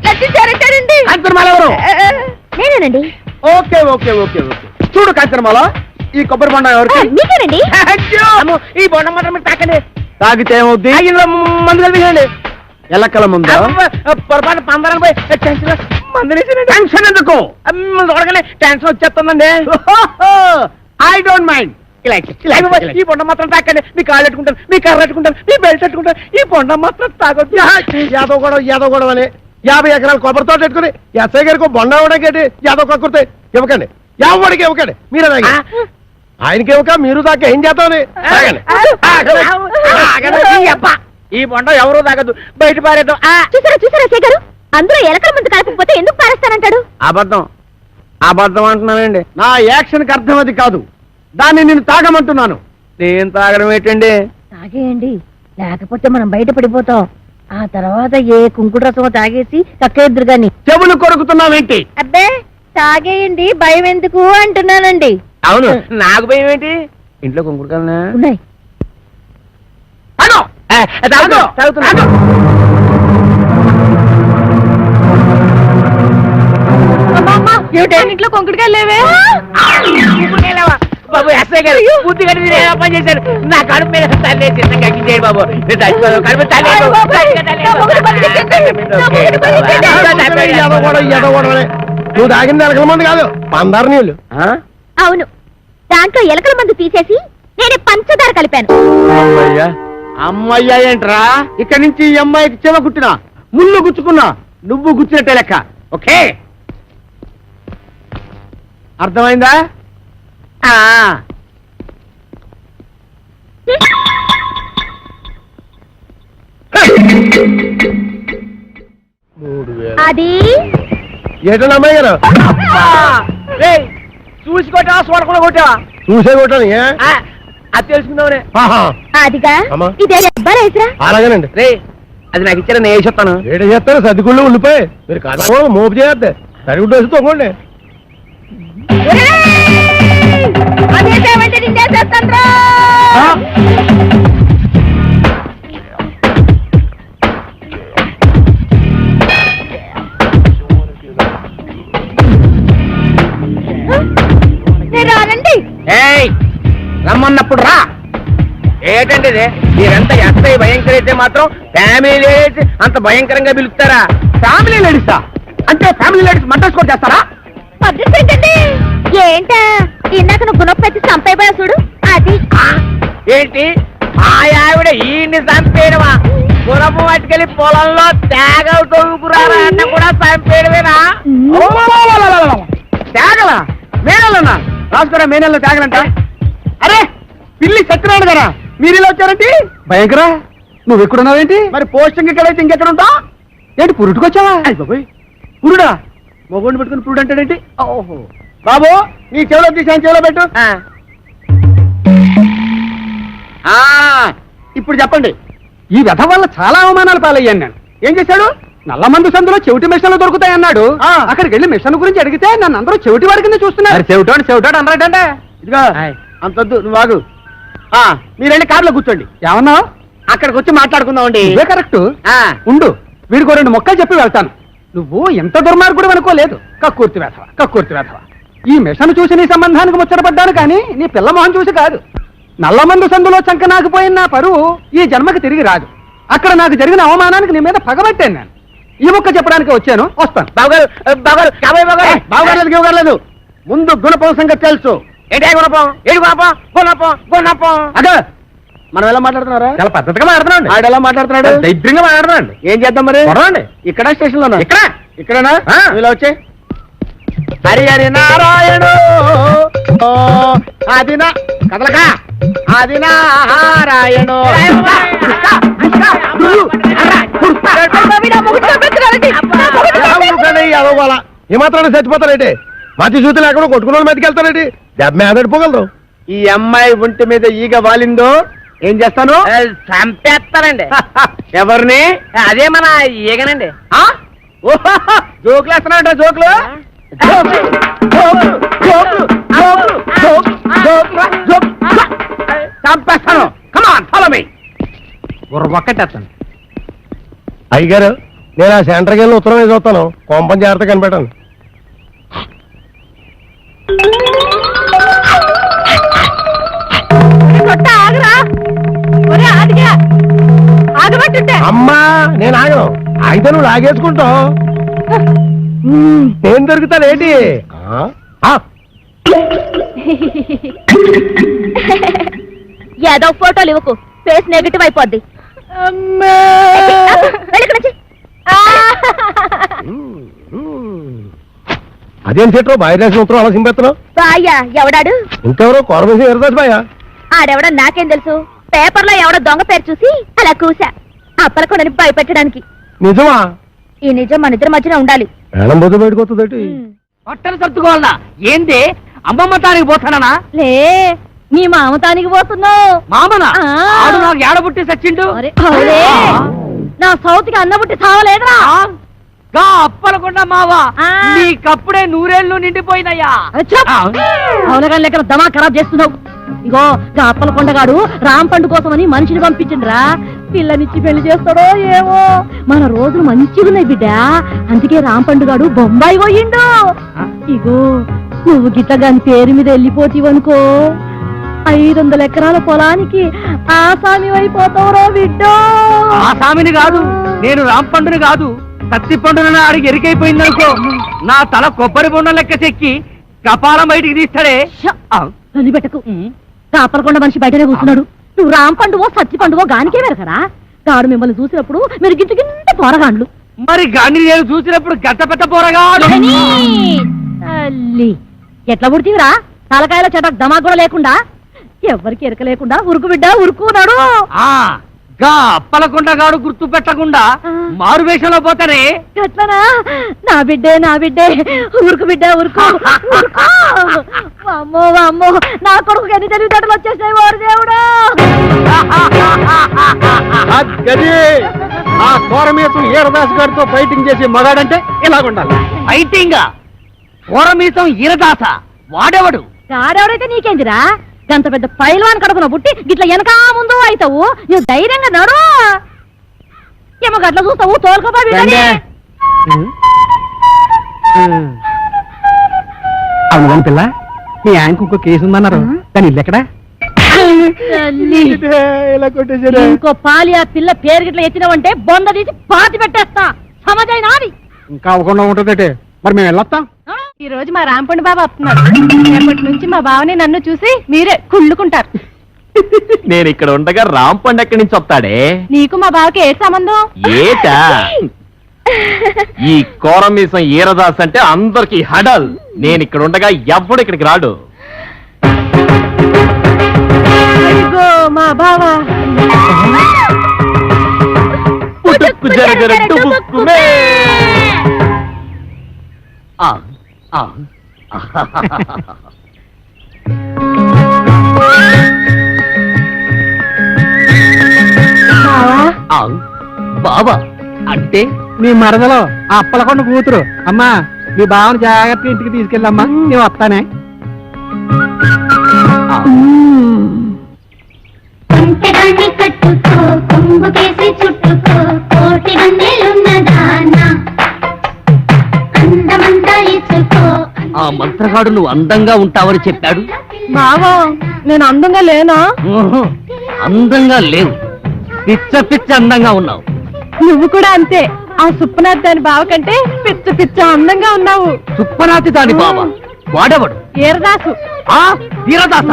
లట్టించారంటారండి. కాంచనమాల ఎవరు? నేనేనండి. Okay okay okay okay. చూడు కాంచనమాల, ఈ కొబ్బరి బొండ ఎవరికి? మీకేనండి. ఈ బొండం మాత్రం మీరు తాకండి. తాగితే ఏమవుద్ది? మందు కలిపి ఎల్లక్కల ముందు పొరపాటు పందరాలు పోయి టెన్షన్ ఎందుకు? టెన్షన్ వచ్చేస్తుందండి. I don't mind. ఈ బొండం మాత్రం తాకండి. మీ కాళ్ళు పెట్టుకుంటాను, మీ కర్ర పెట్టుకుంటాను, మీ బెల్ట్ పెట్టుకుంటాను. ఈ బొండం మాత్రం తాగొద్దు. యాదవ్ గొడవ అని 50 ఎకరాల కొబ్బరి తోట పెట్టుకుని ఎస్ఐ గారికి బొండ ఇవ్వడానికి యాదవ్ కక్కుర్తే ఇవ్వకండి. ఎవరికి ఇవ్వకండి. మీరే తాగి ఆయనకి ఇవ్వక మీరు దాకా ఏం చేద్దామని ఈ బొండం ఎవరు తాగదు, బయట పారేద్దాం. చూసారా చూసారా శేఖరు, అందరూ ఎలకల ముందు కలపకపోతే ఎందుకు పారేస్తానంటాడు? అబద్ధం అబద్ధం అంటున్నానండి. నా యాక్షన్కి అర్థం అది కాదు. దాన్ని నేను తాగమంటున్నాను. నేను తాగడం ఏంటండి? తాగేయండి, లేకపోతే మనం బయట పడిపోతాం. ఆ తర్వాత ఏ కుంకుడు రసమో తాగేసి కక్కేద్దరు గాని. చెవులు కొరుకుతున్నావేంటి? అబ్బే తాగేయండి, భయం ఎందుకు అంటున్నానండి. అవును, నాకు భయం ఏంటి? ఇంట్లో కుంకుడుకాలనా ఉన్నాయి. ఇంట్లో కొంకుడుకాయలు లేవే. బాబు ఎస్ఐ గారు బుద్ధి కట్టి పని చేశారు. నా కడుపు మీద తల్లి చిన్నగా ఎక్కించేయండి బాబు. కడుపు నువ్వు తాగింది ఎలకల మంది కాదు, పందారు నీళ్ళు. అవును, దాంట్లో ఎలకల మందు తీసేసి నేను పంచదార కలిపాను. అమ్మయ్యా ఏంట్రా? ఇక్కడి నుంచి ఈ అమ్మాయికి చెవ కుట్టినా ముళ్ళు గుచ్చుకున్నా నువ్వు గుచ్చినట్టే లెక్క. ఓకే అర్థమైందా? అది ఏటో అమ్మాయి గారు చూసి కొట్టావా చూడకుండా కొట్టావా? చూసే కొట్టాను. అది తెలుసుకుందామనే. అదిగా ఇదే అబ్బాయిరా. అలాగేనండి. రే అది నాకు ఇచ్చారని నేను చెప్తాను. ఏట చేస్తారు సర్దిగుళ్ళు ఉల్లిపోయి మీరు కాదు మోపు చేయద్దు. సరిగుడ్డు వేసి తోకోండి. రానండి. రమ్మన్న అప్పుడు రా. ఏంటండి ఇది? మీరంతా ఎస్ఐ భయంకర అయితే మాత్రం ఫ్యామిలీ లేడీస్ అంత భయంకరంగా పిలుస్తారా? ఫ్యామిలీ లేడీసా? అంటే ఫ్యామిలీ లేడీస్ మర్డర్స్ కూడా చేస్తారా? ఏంటా ఇందాక నువ్వు గుణపెట్టి చంపైపోయా చూడు అది. ఏంటి ఆ ఆవిడ ఈయన్ని చంపేయడమా? గుణపు పట్టుకెళ్ళి పొలంలో తేగ తొలుకురారా అన్న కూడా చంపేయడమేనా? తేగలా? మేనల్లన్నా రాసుకోరా, మేనల్లో తేగలంట. అరే పిల్లి సత్యనారాయణ గారా, మీరు ఇలా వచ్చారండి? భయంకరా, నువ్వు ఎక్కడున్నావేంటి? మరి పోస్టింగ్ ఇక్కడైతే ఇంకెక్కడ ఉంటా? ఏంటి పురుటుకొచ్చావా? పురుడా? మొగుడిని పెట్టుకుని పురుడు అంటాడేంటి? ఓహో బాబు, నీ చెవిలో తీసాను, చెవిలో పెట్టు. ఇప్పుడు చెప్పండి. ఈ వ్యధ వల్ల చాలా అవమానాలు పాలయ్యాను నేను. ఏం చేశాడు? నల్లమందు సందులో చెవిటి మిషన్లు దొరుకుతాయన్నాడు. అక్కడికి వెళ్ళి మిషన్ గురించి అడిగితే నన్ను అందరూ చెవిటి వాడి కింద చూస్తున్నారు. చెవిటోడు అన్నాడంటే. ఇదిగో అంతొద్దు, నువ్వు ఆగు. మీరు వెళ్ళి కార్లో కూర్చోండి. ఏమన్నావు? అక్కడికి వచ్చి మాట్లాడుకుందామండి. ఇదే కరెక్ట్. ఉండు, వీడికో 2 మొక్కలు చెప్పి వెళ్తాను. నువ్వు ఎంత దుర్మార్గుడు అనుకోలేదు. కక్కుర్తి వేధవ. ఈ మిషన్ చూసి నీ సంబంధానికి ముచ్చటపడ్డాను కానీ నీ పిల్ల మొహం చూసి కాదు. నల్లమందు సందులో చంకనాగిపోయిన నా పరువు ఈ జన్మకి తిరిగి రాదు. అక్కడ నాకు జరిగిన అవమానానికి నీ మీద పగబట్టాను నేను. ఈ మొక్క చెప్పడానికి వచ్చాను, వస్తాను. బావగారు ముందు గుణపం సంగతి తెలుసు. ఏంటే గుణపం? ఏడు గుణపం. అదే మనం ఎలా మాట్లాడుతున్నారా? చాలా పద్ధతిగా మాట్లాడుతున్నాడు. ఆడు ఎలా మాట్లాడుతున్నాడు? దైద్యంగా మాట్లాడుతున్నాడు. ఏం చేద్దాం మరి? ఇక్కడ స్టేషన్ లో ఇక్కడనా? ఇలా వచ్చే హరి హరి నారాయణ అది నా కదలకా అది నారాయణ. ఏమాత్రం చచ్చిపోతారేంటి? మతి చూతులు ఎక్కడో కొట్టుకున్న వాళ్ళు మీదకి వెళ్తారేంటి? దెబ్బ మీద పడిపోగలరు. ఈ అమ్మాయి ఒంటి మీద ఈగ వాలిందో ఏం చేస్తాను? చంపేస్తానండి. ఎవరిని? అదే మన ఈగనండి. జోకులు వేస్తున్నాడు. జోకులు చంపేస్తాను. Come on follow me. ఒక్కటేస్తాను. అయ్యగారు, నేను ఆ సెంటర్కి వెళ్ళి ఉత్తరం వేసి చూస్తాను. కొంపం జాగ్రత్త కనిపెట్టాను. అమ్మా, నేను ఆగను. అయితే నువ్వు లాగేసుకుంటావు. నేను దొరుకుతానేంటి? ఏదో ఫోటోలు ఇవ్వకు, ఫేస్ నెగటివ్ అయిపోద్ది. అదేం సెట్రో బాయ్ రాసిన ఉత్తరం అలా సింపెత్తను? బాయ్యా ఎవడాడు? ఇంకెవరో కోరమేసి ఎరదాసు బాయా. ఆడెవడో నాకేం తెలుసు. పేపర్లో ఎవడో దొంగ పేరు చూసి అలా కూసా. అప్పలకొండని భయపెట్టడానికి. నిజమా? ఈ నిజం మన ఇద్దరి మధ్యన ఉండాలి. వేళం బొద్దు బయటకు వస్తుంది. పట్టణ సర్దుకోవాలనా? ఏంది అమ్మమ్మ తానికి పోతానా? లే, నీ మామతానికి పోతున్నావు. మామనా? ఆడు నాకు ఏడబుట్టి సచ్చిండు. నా సౌతికి అన్నబుట్టి చావలేదురా. గా అప్పలకుండా మావా, నీకప్పుడే 100 ఏళ్ళు నిండిపోయినయ్యా. అవునగా లెక్కన దమా ఖరాబ్ చేస్తున్నావు. ఇగో గా అప్పలకొండగాడు రామ్ పండు కోసమని మనిషిని పంపించిండ్రా. పిల్లనిచ్చి పెళ్లి చేస్తాడో ఏమో. మన రోజులు మంచిగున్నాయి బిడ్డ. అందుకే రామ్ పండుగాడు బొంబాయి పోయిండు. ఇగో నువ్వు గిట్ల గాని పేరు మీద వెళ్ళిపోతీవనుకో 500 ఎకరాల పొలానికి ఆసామి అయిపోతావురో బిడ్డో. ఆసామిని కాదు, నేను రాంపండుని కాదు, తత్తి పండున ఆడికి ఎరికైపోయిందనుకో నా తల కొబ్బరి బొండం లెక్క చెక్కి కపాలం బయటికి తీస్తాడే. పెట్టకు. అప్పలకొండ మనిషి బయటనే కూర్చున్నాడు. నువ్వు రామ్ పండువో సత్తి పండువో గానికే వెరకరా. గాడు మిమ్మల్ని చూసినప్పుడు మీరు గింత గింత పోరగాండ్లు. మరి గాని నేను చూసినప్పుడు గంట పెద్ద పోరగా ఎట్లా పుడితీవిరా? తలకాయలో చెట దమా కూడా లేకుండా, ఎవరికి ఎరక లేకుండా ఉరుకు బిడ్డ ఉరుకున్నాడు. గా అప్పలకొండగాడు గుర్తు పెట్టకుండా మారు వేషంలో పోతారే. ఎట్లనా? నా బిడ్డే ఉరుకు బిడ్డ ఉరుకు. అమ్మో అమ్మో, నా కొడుకు ఎన్ని తెలివితేటలు వచ్చేసాయి వారు దేవుడు. ఆ కోరమీసం ఈరదాస్ గారితో ఫైటింగ్ చేసి మగాడంటే ఇలాగుండాలి. ఫైటింగ్ కోరమీసం ఈరదాస వాడెవడు? వాడెవడైతే నీకేందిరా? గంత పెద్ద పైల్వాన్ కడుపున పుట్టి గిట్ల వెనకా ముందు అవుతావు. నువ్వు ధైర్యంగా నడు. ఏమో గట్ల చూస్తావు తోలుకోపా. అవును పిల్ల, మీ ఆయనకు ఇంకో కేసు ఉందన్నారు. దాని ఇల్లు ఎక్కడా? ఇలా కొట్టేశారా? ఇంకో పాలి ఆ పిల్ల పేరు గిట్ల ఎత్తినావంటే బొంద తీసి పాతి పెట్టేస్తా సమజైనా అది. ఇంకా అవ్వకుండా ఉంటుందటే మరి మేము వెళ్ళొస్తాం. ఈ రోజు మా రాంపండు బాబా వస్తున్నారు. రేపటి నుంచి మా బావని నన్ను చూసి మీరే కుళ్ళుకుంటారు. నేను ఇక్కడ ఉండగా రాంపండు ఎక్కడి నుంచి వస్తాడే? నీకు మా బావకి ఏ సంబంధం? ఏటా ఈ కోరమీసం ఈరదాస్ అంటే అందరికి హడల్. నేను ఇక్కడ ఉండగా ఎవ్వడు ఇక్కడికి రాడు. అదిగో మా బావ. పుట్టుక్కు జరగర టుబుక్కుమే. ఆ, ఆ. ఆ, బావా అంటే మీ మరదలో ఆ అప్పలకొండ కూతురు. అమ్మా మీ బావని జాగ్రత్తగా ఇంటికి తీసుకెళ్ళమ్మా, నేను వస్తానే. ఆ, ఒంటెగాన్ని కట్టుకో కొంగుకేసి చుట్టుకో కోటి గంటలున్నదానా అందమంతా ఇచ్చుకో. ఆ మంత్రగాడు నువ్వు అందంగా ఉంటావని చెప్పాడు. బావా నేను అందంగా లేనా? ఊహు, అందంగా లేవు, పిచ్చ పిచ్చ అందంగా ఉన్నావు. నువ్వు కూడా అంతే. ఆ సుప్పనాథ్ దాని బావ కంటే పిచ్చ పిచ్చ అందంగా ఉన్నావు. సుప్పనాతి దాని బావ వాడెవడు? ఈరదాసు ఆ వీరదాస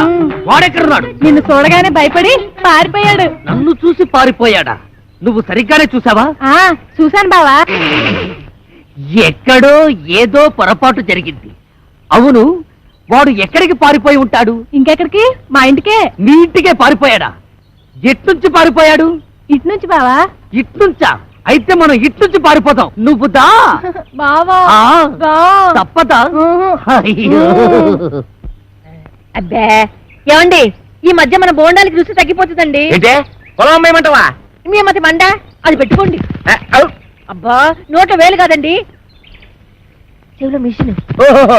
వాడెక్కడున్నాడు? నిన్ను చూడగానే భయపడి పారిపోయాడు. నన్ను చూసి పారిపోయాడా? నువ్వు సరిగ్గానే చూసావా? ఆ చూశాను బావా. ఎక్కడో ఏదో పొరపాటు జరిగింది. అవును, వాడు ఎక్కడికి పారిపోయి ఉంటాడు? ఇంకెక్కడికి? మా ఇంటికే. నీ ఇంటికే పారిపోయాడా? ఎట్నుంచి పారిపోయాడు? ఇటు నుంచి బావా. ఇట్నుంచా? అయితే మనం ఇట్నుంచి పారిపోతాం. నువ్వు దా. బావా ఆ, దా. తప్పదా? అయ్యో. అబ్బే ఏమండి, ఈ మధ్య మన బోండాలకి రుచి తగ్గిపోతుందండి. ఏంటే పొలం అమ్మేయమంటావా? మీ మతి మండ అది పెట్టుకోండి. ఔ. అబ్బా నోట వేలు కాదండి, చెవిలో మిషన్. ఓహోహో.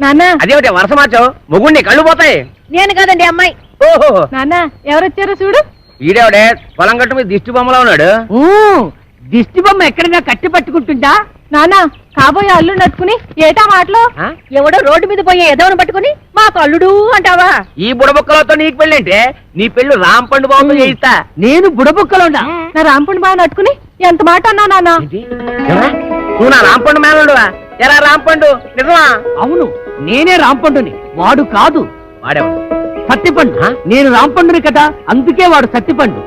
నాన్న అదేమిటి వరస మార్చావు? మొగుండి కళ్ళు పోతాయి. నేను కాదండి అమ్మాయి. ఓహో, నాన్న ఎవరొచ్చారో చూడు. ఈడేవిడే పొలం గట్టు మీద దిష్టి బొమ్మలో ఉన్నాడు. ఊ, దిష్టి బొమ్మ ఎక్కడైనా కట్టి పట్టుకుంటుందా? నాన్న కాబోయే అల్లు నట్టుకుని ఏటా మాటలో. ఆ? ఎవడో రోడ్డు మీద పోయే ఎదవను పట్టుకుని మా కల్లుడు అంటావా? ఈ బుడబుక్కలతో నీకు పెళ్ళంటే నీ పెళ్ళు రాంపండు బాబుతో చేయిస్తా. నేను బుడబుక్కలోనా? నా రాంపుణ్ణి బాగా నట్టుకుని ఎంత మాట అన్నా నాన్న. ఏంటి? ఎవరా? నువ్వు నా రాంపండు మేనలుడువా? ఎలా రాంపండు నిజమా? అవును, నేనే రాంపండుని, వాడు కాదు. వాడేవాడు సత్తిపండు. ఆ? నేను రాంపండుని కదా, అందుకే వాడు సత్తిపండు.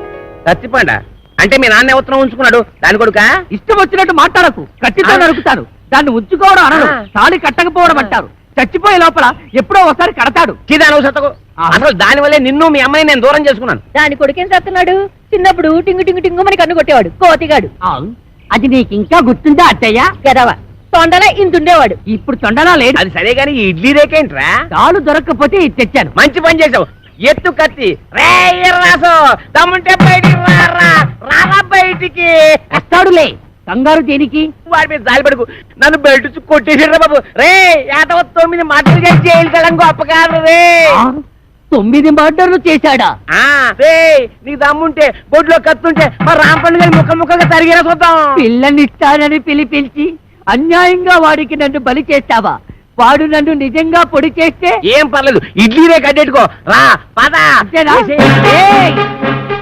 చచ్చిపోండా అంటే మీ నాన్న ఉత్తరం ఉంచుకున్నాడు దాని కొడుకా? ఇష్టం వచ్చినట్టు మాట్లాడకు, కత్తితో నరుకుతాను. దాన్ని ఉంచుకోవడం అనరు, ఆ. తాళి కట్టకపోవడం అంటారు. చచ్చిపోయే లోపల ఎప్పుడో ఒకసారి కడతాడు. చీదాను సత్తకు. అసలు దాని వల్లే నిన్ను మీ అమ్మాయి నేను దూరం చేసుకున్నాను. దాని కొడుకేం చేస్తున్నాడు? చిన్నప్పుడు టింగు టింగు టింగు మని కన్ను కొట్టేవాడు కోతిగాడు. ఆ, అది నీకు ఇంకా గుర్తుందా అత్తయ్య? గదవా తొండలా ఇంతుండేవాడు. ఇప్పుడు తొండలా లేడు. అది సరే గాని ఈ ఇడ్లీ రేకేంట్రా? తాళు దొరక్కపోతే ఇది తెచ్చాను. మంచి పని చేసావు. ఎత్తు కత్తి రే రాసు తమ్ముంటే బయటికి రారా రారా బయటికి. వస్తాడులే, కంగారు దేనికి? వాడి మీద జాలి పడుకు. నన్ను బయట కొట్టేసాడు బాబు. రే 9 మాటలు చేసి జైలు కలం గొప్ప కాదు రే. ఆ, 9 మర్డర్లు చేశాడా? రే నీ దమ్ముంటే బొడ్లో కత్తుంటే మా రాంపండు గారి ముక్కలు ముక్కలుగా తరిగేలా చూద్దాం. పిల్లనిస్తానని పిలిపించి అన్యాయంగా వాడికి నన్ను బలి చేస్తావా? వాడు నన్ను నిజంగా పొడి చేస్తే ఏం పర్లేదు, ఇడ్లీ రే కట్టెట్టుకో. రా పద. అంతేనా? ఏయ్,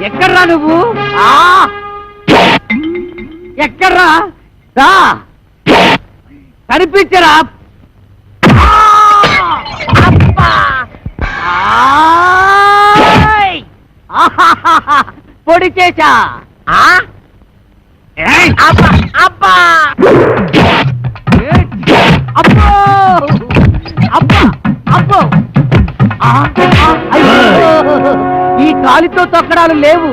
ఎక్కడ్రా నువ్వు? ఆ, ఎక్కడ్రా? రా, కనిపించరా? ఆ, అబ్బా! ఆయ్! ఆహాహాహా! పొడి చేశా. ఆ? ఏయ్! అబ్బా అబ్బా. అబ్బో! అబ్బా! అబ్బో! ఆ! ఆ! అయ్యో! ఈ కాలితో తొక్కడాలు లేవు.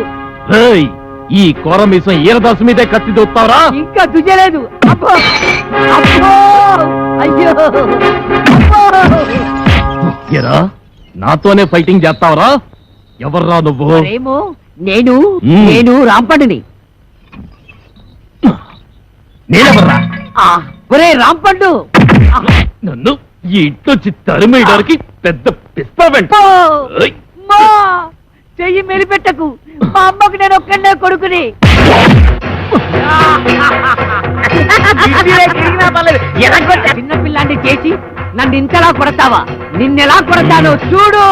ఏయ్, ఈ కోరమీసం ఈరదాసు మీదే కత్తి దొత్తావరా? ఇంకా దుయ్యలేదు. అబ్బో! అబ్బో! అయ్యో! అబ్బో! ఎరా, నాతోనే ఫైటింగ్ చేస్తావరా? ఎవర్రా నువ్వు? మరేమో నేను మ్మ్. నేను రాంపండుని. నేనెవర్రా? ఆ, ఒరే రాంపండు! ఆ, నన్ను ఈ ఇంట్లోంచి తరిమేయడానికి పెద్ద పిస్తావెంట. అబ్బో! అమ్మా! చెయ్యి మెలిపెట్టకు, మా అమ్మకు నేను ఒక్కడే కొడుకుని. ఇడ్లీ రే కిరిగినా పర్లేదు. ఎరగొట్టా. చిన్న పిల్లాన్ని చేసి నన్ను ఇంతలా కొడతావా? నిన్నెలా కొడతానో చూడు.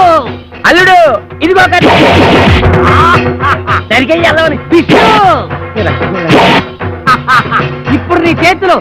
అల్లుడు ఇదిగో సరిగ్గా వెళ్ళవని ఇప్పుడు నీ చేతిలో